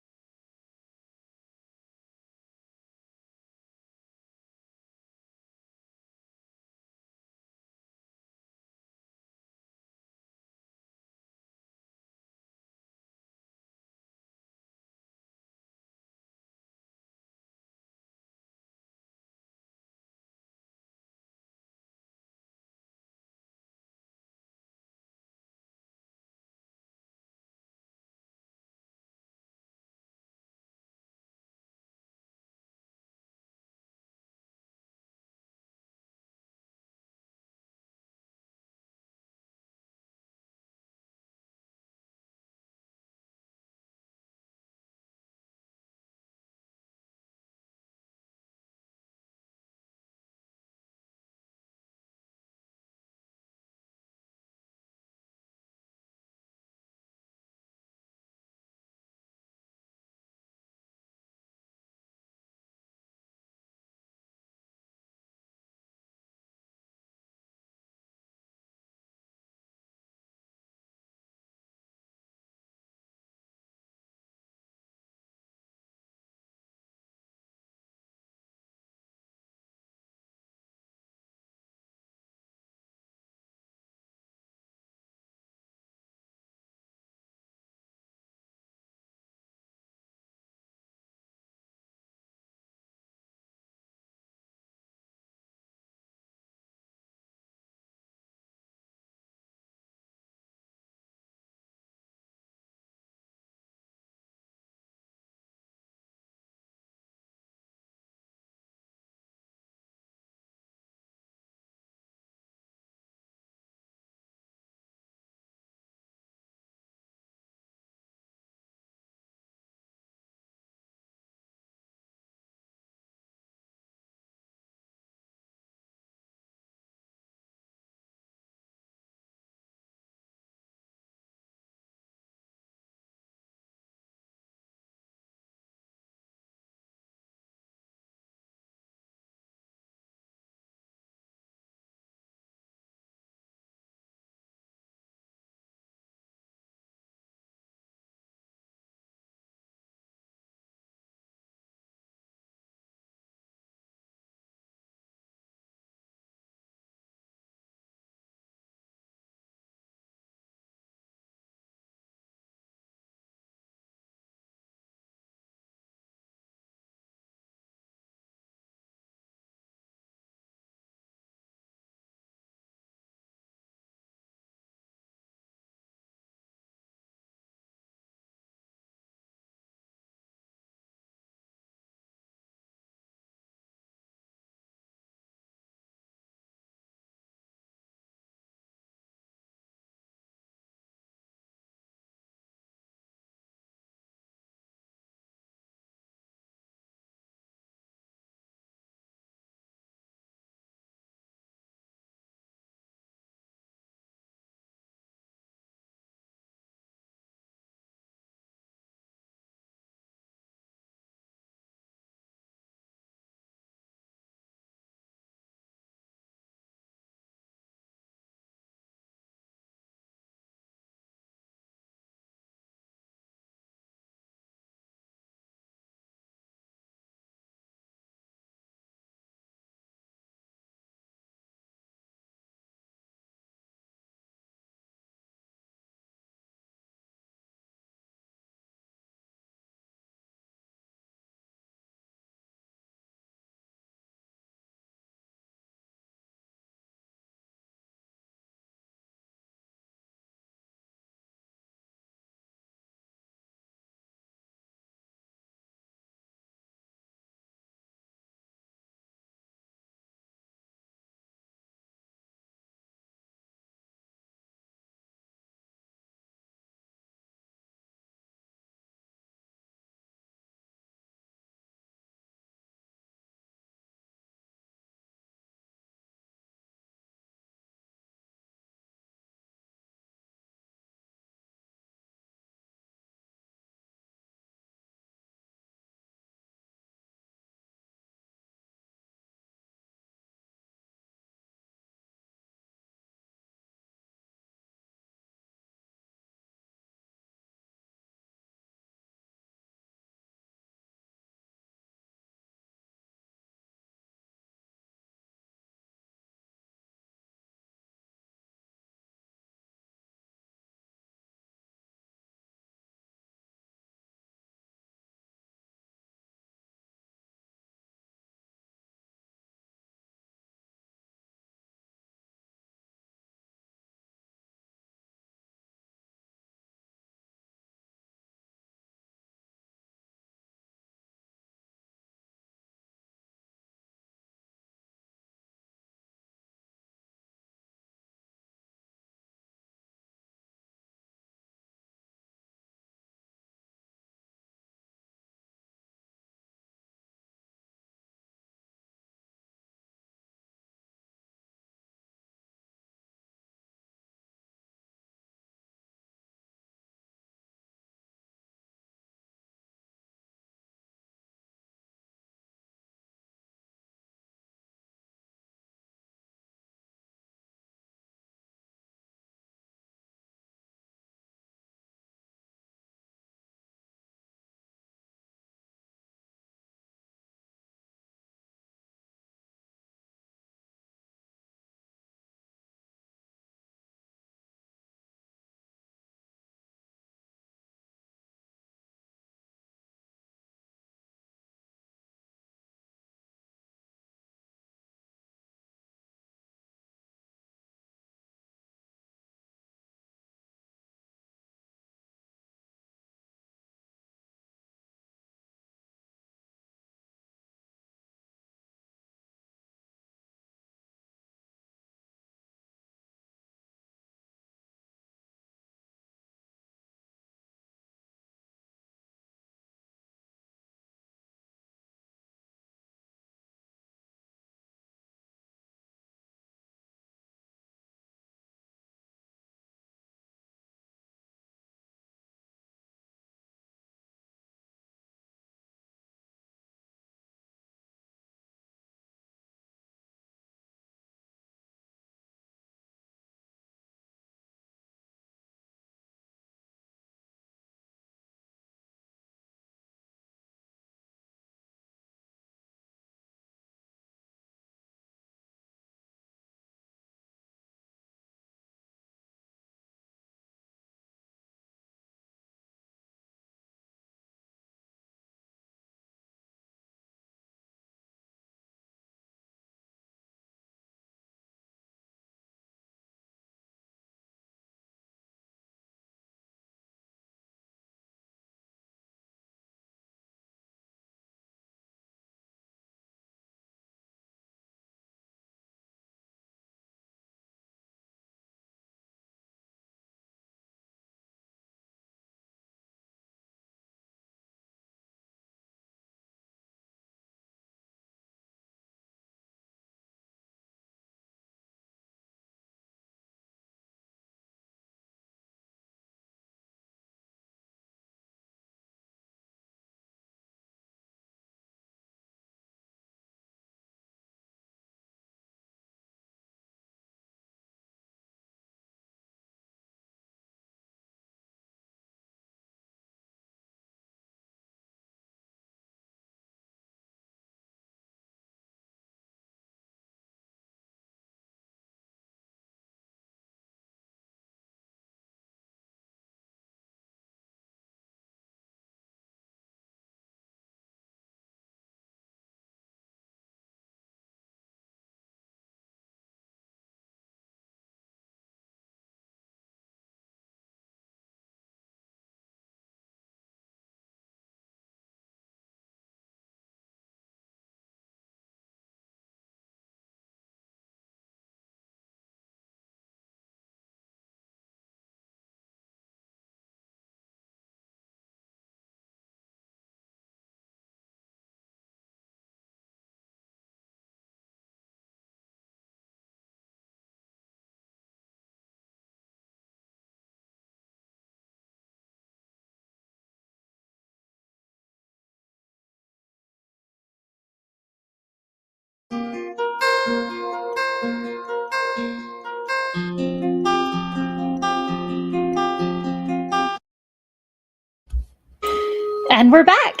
And we're back.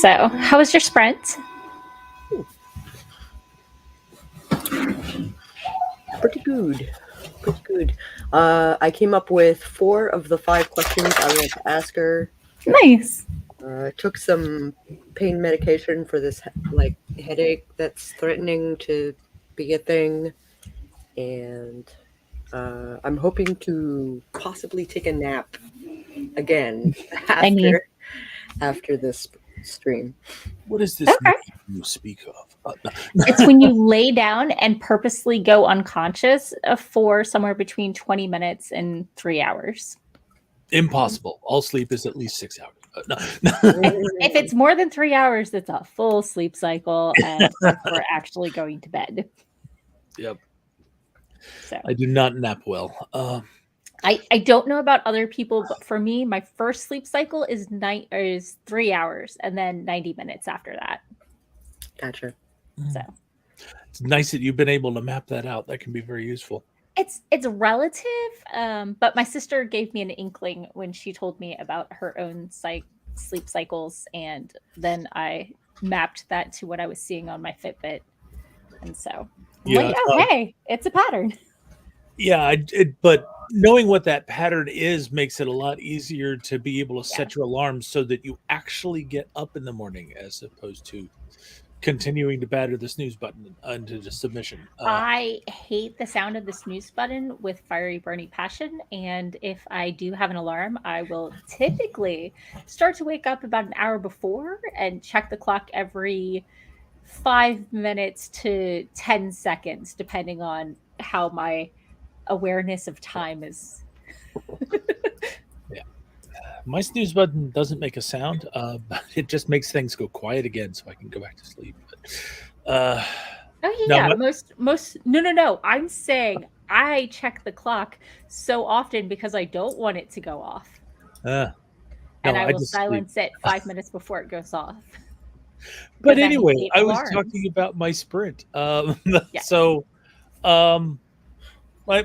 So, how was your sprint? Pretty good. Pretty good. I came up with 4 of the 5 questions I wanted to ask her. Nice. Took some pain medication for this headache that's threatening to be a thing, and I'm hoping to possibly take a nap again after this stream. What is this Okay. you speak of? It's when you lay down and purposely go unconscious for somewhere between 20 minutes and 3 hours. Impossible. All sleep is at least 6 hours. If it's more than 3 hours, it's a full sleep cycle, and we're actually going to bed. Yep. So I do not nap well. I don't know about other people, but for me, my first sleep cycle is 3 hours, and then 90 minutes after that. Gotcha. So it's nice that you've been able to map that out. That can be very useful. It's relative, but my sister gave me an inkling when she told me about her own sleep cycles, and then I mapped that to what I was seeing on my Fitbit, and so hey, it's a pattern. Yeah, but knowing what that pattern is makes it a lot easier to be able to set your alarm so that you actually get up in the morning, as opposed to continuing to batter the snooze button into the submission. I hate the sound of the snooze button with fiery, burning passion. And if I do have an alarm, I will typically start to wake up about an hour before and check the clock every 5 minutes to 10 seconds, depending on how my awareness of time is. Yeah. My snooze button doesn't make a sound, but it just makes things go quiet again so I can go back to sleep. But, No. I'm saying I check the clock so often because I don't want it to go off. And I will silence it 5 minutes before it goes off. But anyway, I was talking about my sprint. So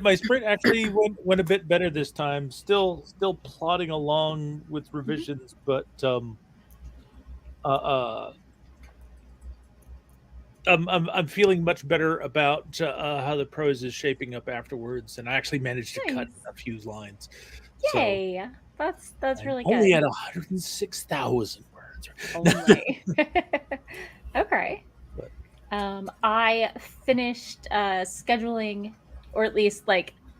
my sprint actually went a bit better this time. Still plodding along with revisions, but I'm feeling much better about how the prose is shaping up afterwards, and I actually managed to cut a few lines. Yay! So that's really good. Only at 106,000 words. Only. Okay. I finished scheduling, or at least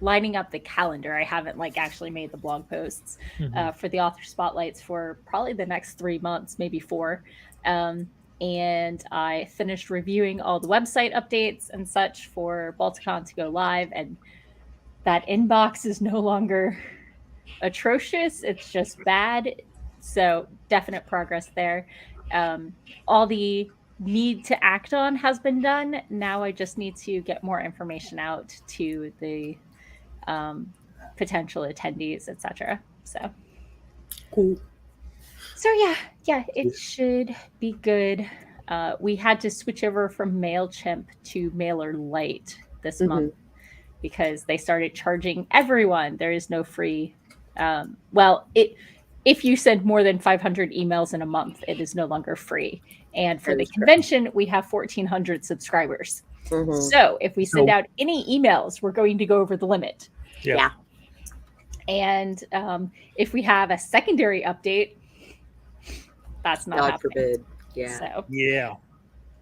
lining up the calendar. I haven't actually made the blog posts for the author spotlights for probably the next 3 months, maybe 4. And I finished reviewing all the website updates and such for Balticon to go live, and that inbox is no longer atrocious. It's just bad. So definite progress there. All the need to act on has been done. Now I just need to get more information out to the potential attendees, etc. So cool. So yeah, it should be good. We had to switch over from MailChimp to MailerLite this month because they started charging everyone. There is no free. If you send more than 500 emails in a month, it is no longer free. And for the convention, we have 1,400 subscribers. So if we send out any emails, we're going to go over the limit. Yeah. And if we have a secondary update, that's not happening. Forbid. Yeah.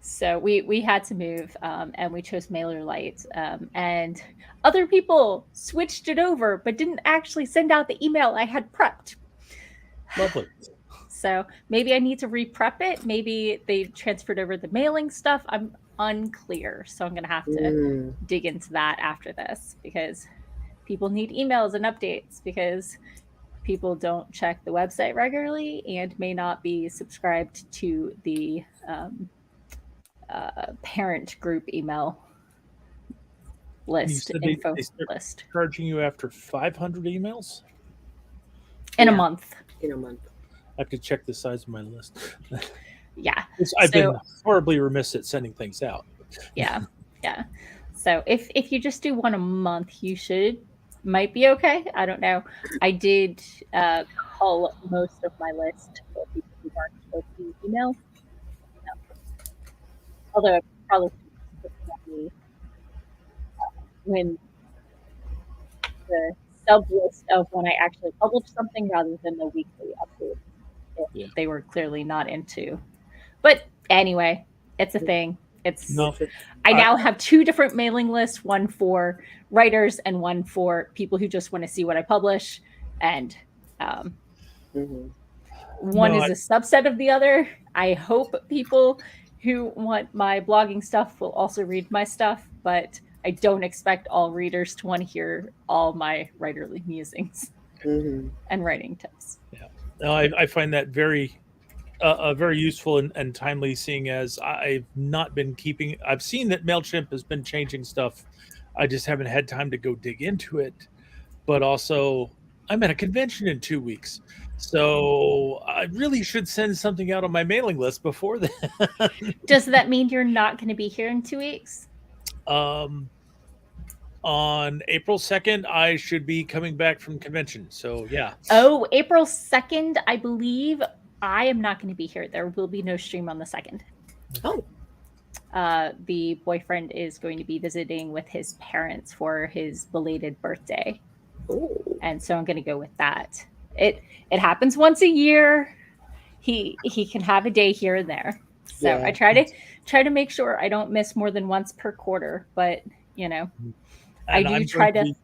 So we had to move, and we chose MailerLite. And other people switched it over, but didn't actually send out the email I had prepped. Lovely. So maybe I need to re-prep it. Maybe they transferred over the mailing stuff. I'm unclear. So I'm going to have to dig into that after this, because people need emails and updates, because people don't check the website regularly and may not be subscribed to the parent group email list, info list. Charging you after 500 emails? In a month. I have to check the size of my list. Yeah. I've been horribly remiss at sending things out. Yeah. So if you just do one a month, you might be okay. I don't know. I did cull most of my list for people who aren't supposed to be emails. Although I probably should be when the sub list of when I actually publish something rather than the weekly update. Yeah. They were clearly not into. But anyway, it's a thing. It's No, I now have 2 different mailing lists, one for writers and one for people who just want to see what I publish. And one is a subset of the other. I hope people who want my blogging stuff will also read my stuff, but I don't expect all readers to want to hear all my writerly musings and writing tips. Yeah, no, I find that very useful and timely, seeing as I've not been keeping. I've seen that MailChimp has been changing stuff. I just haven't had time to go dig into it. But also, I'm at a convention in 2 weeks, so I really should send something out on my mailing list before then. Does that mean you're not going to be here in 2 weeks? On April 2nd, I should be coming back from convention. So yeah. Oh, April 2nd, I believe I am not going to be here. There will be no stream on the 2nd. Oh. The boyfriend is going to be visiting with his parents for his belated birthday. Ooh. And so I'm going to go with that. It happens once a year. He can have a day here and there. So yeah. I try to make sure I don't miss more than once per quarter, but you know, and I do try to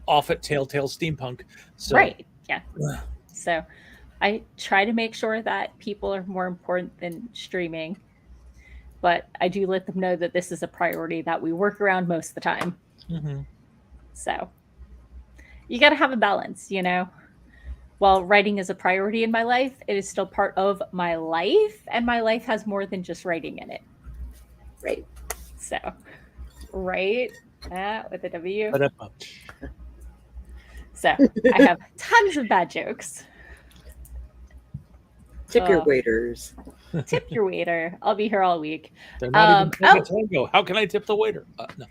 off at Telltale Steampunk. So. Right. Yeah. So I try to make sure that people are more important than streaming, but I do let them know that this is a priority that we work around most of the time. So you got to have a balance, you know. While writing is a priority in my life, it is still part of my life, and my life has more than just writing in it. Right. So, right with a W. So I have tons of bad jokes. Tip your waiters. Tip your waiter. I'll be here all week. They're not even tango. How can I tip the waiter? No.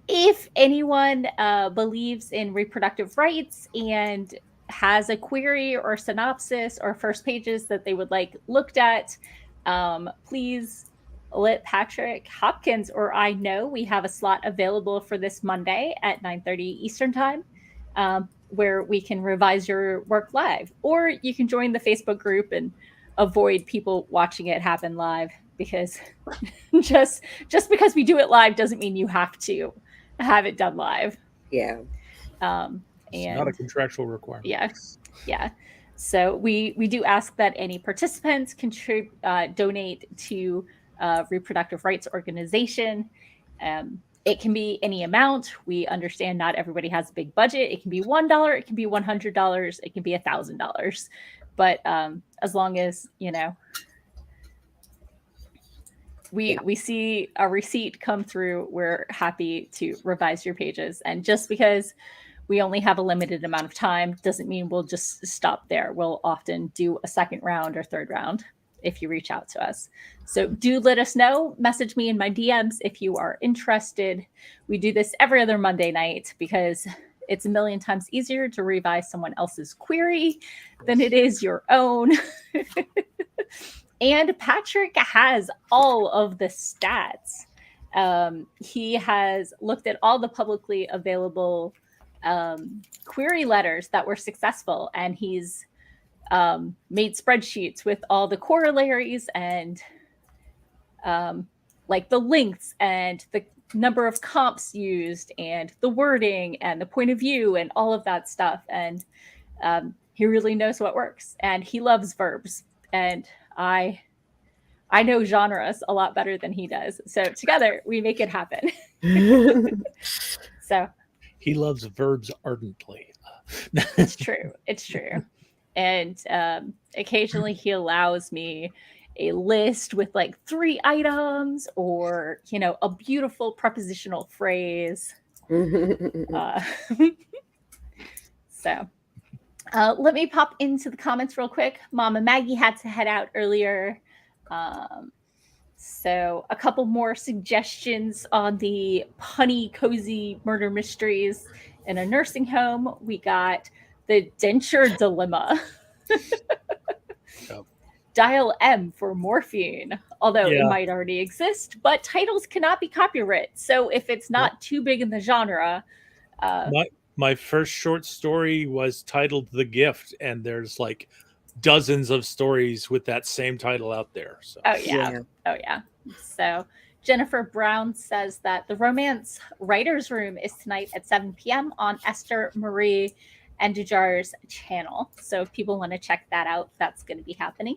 If anyone believes in reproductive rights and has a query or synopsis or first pages that they would like looked at, please let Patrick Hopkins or I know. We have a slot available for this Monday at 9:30 Eastern time, where we can revise your work live, or you can join the Facebook group and avoid people watching it happen live, because just because we do it live doesn't mean you have to have it done live. Yeah. It's not a contractual requirement. Yeah. So we do ask that any participants donate to reproductive rights organization. It can be any amount. We understand not everybody has a big budget. It can be $1, it can be $100, it can be $1,000. But as long as, you know, we see a receipt come through, we're happy to revise your pages. And just because we only have a limited amount of time doesn't mean we'll just stop there. We'll often do a second round or third round if you reach out to us. So do let us know. Message me in my DMs if you are interested. We do this every other Monday night because it's a million times easier to revise someone else's query than it is your own. And Patrick has all of the stats. He has looked at all the publicly available query letters that were successful, and he's made spreadsheets with all the corollaries and like the lengths and the number of comps used and the wording and the point of view and all of that stuff. And he really knows what works, and he loves verbs. And I know genres a lot better than he does. So together we make it happen. So he loves verbs ardently. It's true. And occasionally he allows me a list with like 3 items or, you know, a beautiful prepositional phrase. So let me pop into the comments real quick. Mama Maggie had to head out earlier. So a couple more suggestions on the punny, cozy murder mysteries in a nursing home. We got The denture dilemma. Oh. Dial M for morphine, although it might already exist, but titles cannot be copyright. So if it's not too big in the genre. My first short story was titled The Gift, and there's like dozens of stories with that same title out there. So. Oh yeah. So Jennifer Brown says that the Romance Writers Room is tonight at 7 p.m. on Esther Marie Andujar's channel. So if people want to check that out, that's going to be happening.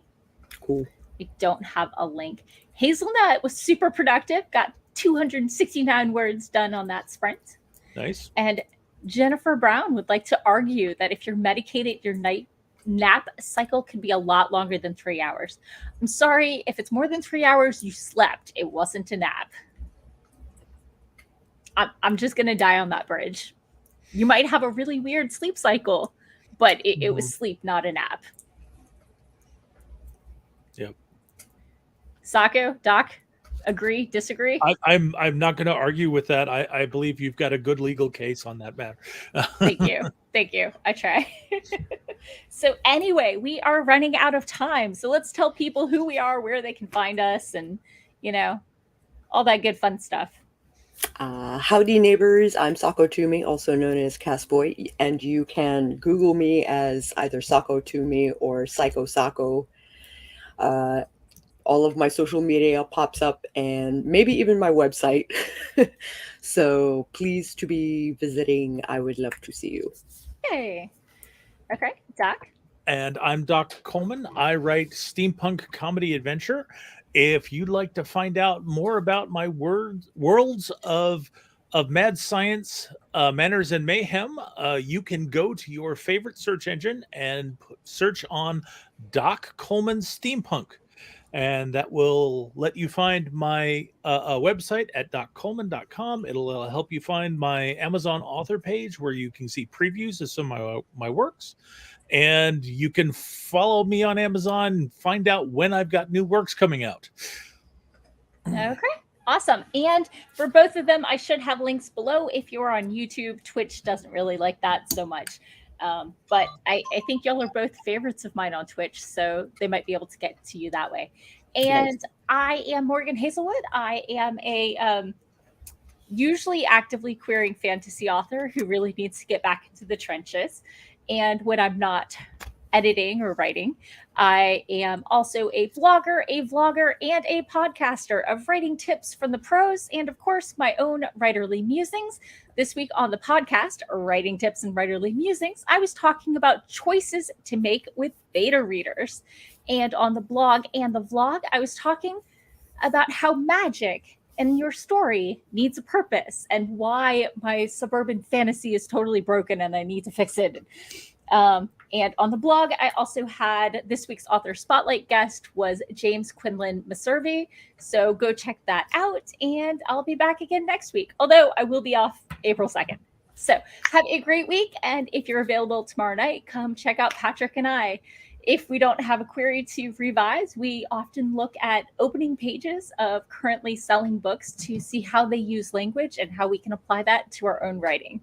Cool. We don't have a link. Hazelnut was super productive, got 269 words done on that sprint. Nice. And Jennifer Brown would like to argue that if you're medicated, your night nap cycle can be a lot longer than 3 hours. I'm sorry, if it's more than 3 hours, you slept. It wasn't a nap. I'm just going to die on that bridge. You might have a really weird sleep cycle, but it was sleep, not a nap. Yep. Sako, Doc, agree, disagree? I'm not going to argue with that. I believe you've got a good legal case on that matter. Thank you. I try. So anyway, we are running out of time. So let's tell people who we are, where they can find us, and all that good fun stuff. Howdy neighbors, I'm Sako Tumi, also known as Voit, and you can Google me as either Sako Tumi or Psycho Sako. All of my social media pops up, and maybe even my website. So please to be visiting. I would love to see you. Hey. Okay, Doc. And I'm Doc Coleman. I write steampunk comedy adventure. If you'd like to find out more about my worlds of mad science, manners, and mayhem, you can go to your favorite search engine and search on Doc Coleman Steampunk. And that will let you find my website at doccoleman.com. It'll help you find my Amazon author page where you can see previews of some of my works. And you can follow me on Amazon and find out when I've got new works coming out. Okay, awesome. And for both of them, I should have links below if you're on YouTube. Twitch doesn't really like that so much. But I think y'all are both favorites of mine on Twitch, so they might be able to get to you that way. And nice. I am Morgan Hazelwood. I am a usually actively queering fantasy author who really needs to get back into the trenches. And when I'm not editing or writing, I am also a blogger, and a podcaster of writing tips from the pros, and of course, my own writerly musings. This week on the podcast, Writing Tips and Writerly Musings, I was talking about choices to make with beta readers. And on the blog and the vlog, I was talking about how magic and your story needs a purpose and why my suburban fantasy is totally broken and I need to fix it. And on the blog, I also had this week's author spotlight guest was James Quinlan Maservi. So go check that out. And I'll be back again next week, although I will be off April 2nd. So have a great week. And if you're available tomorrow night, come check out Patrick and I. If we don't have a query to revise, we often look at opening pages of currently selling books to see how they use language and how we can apply that to our own writing.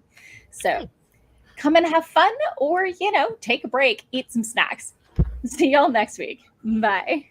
So come and have fun, or, take a break, eat some snacks. See y'all next week. Bye.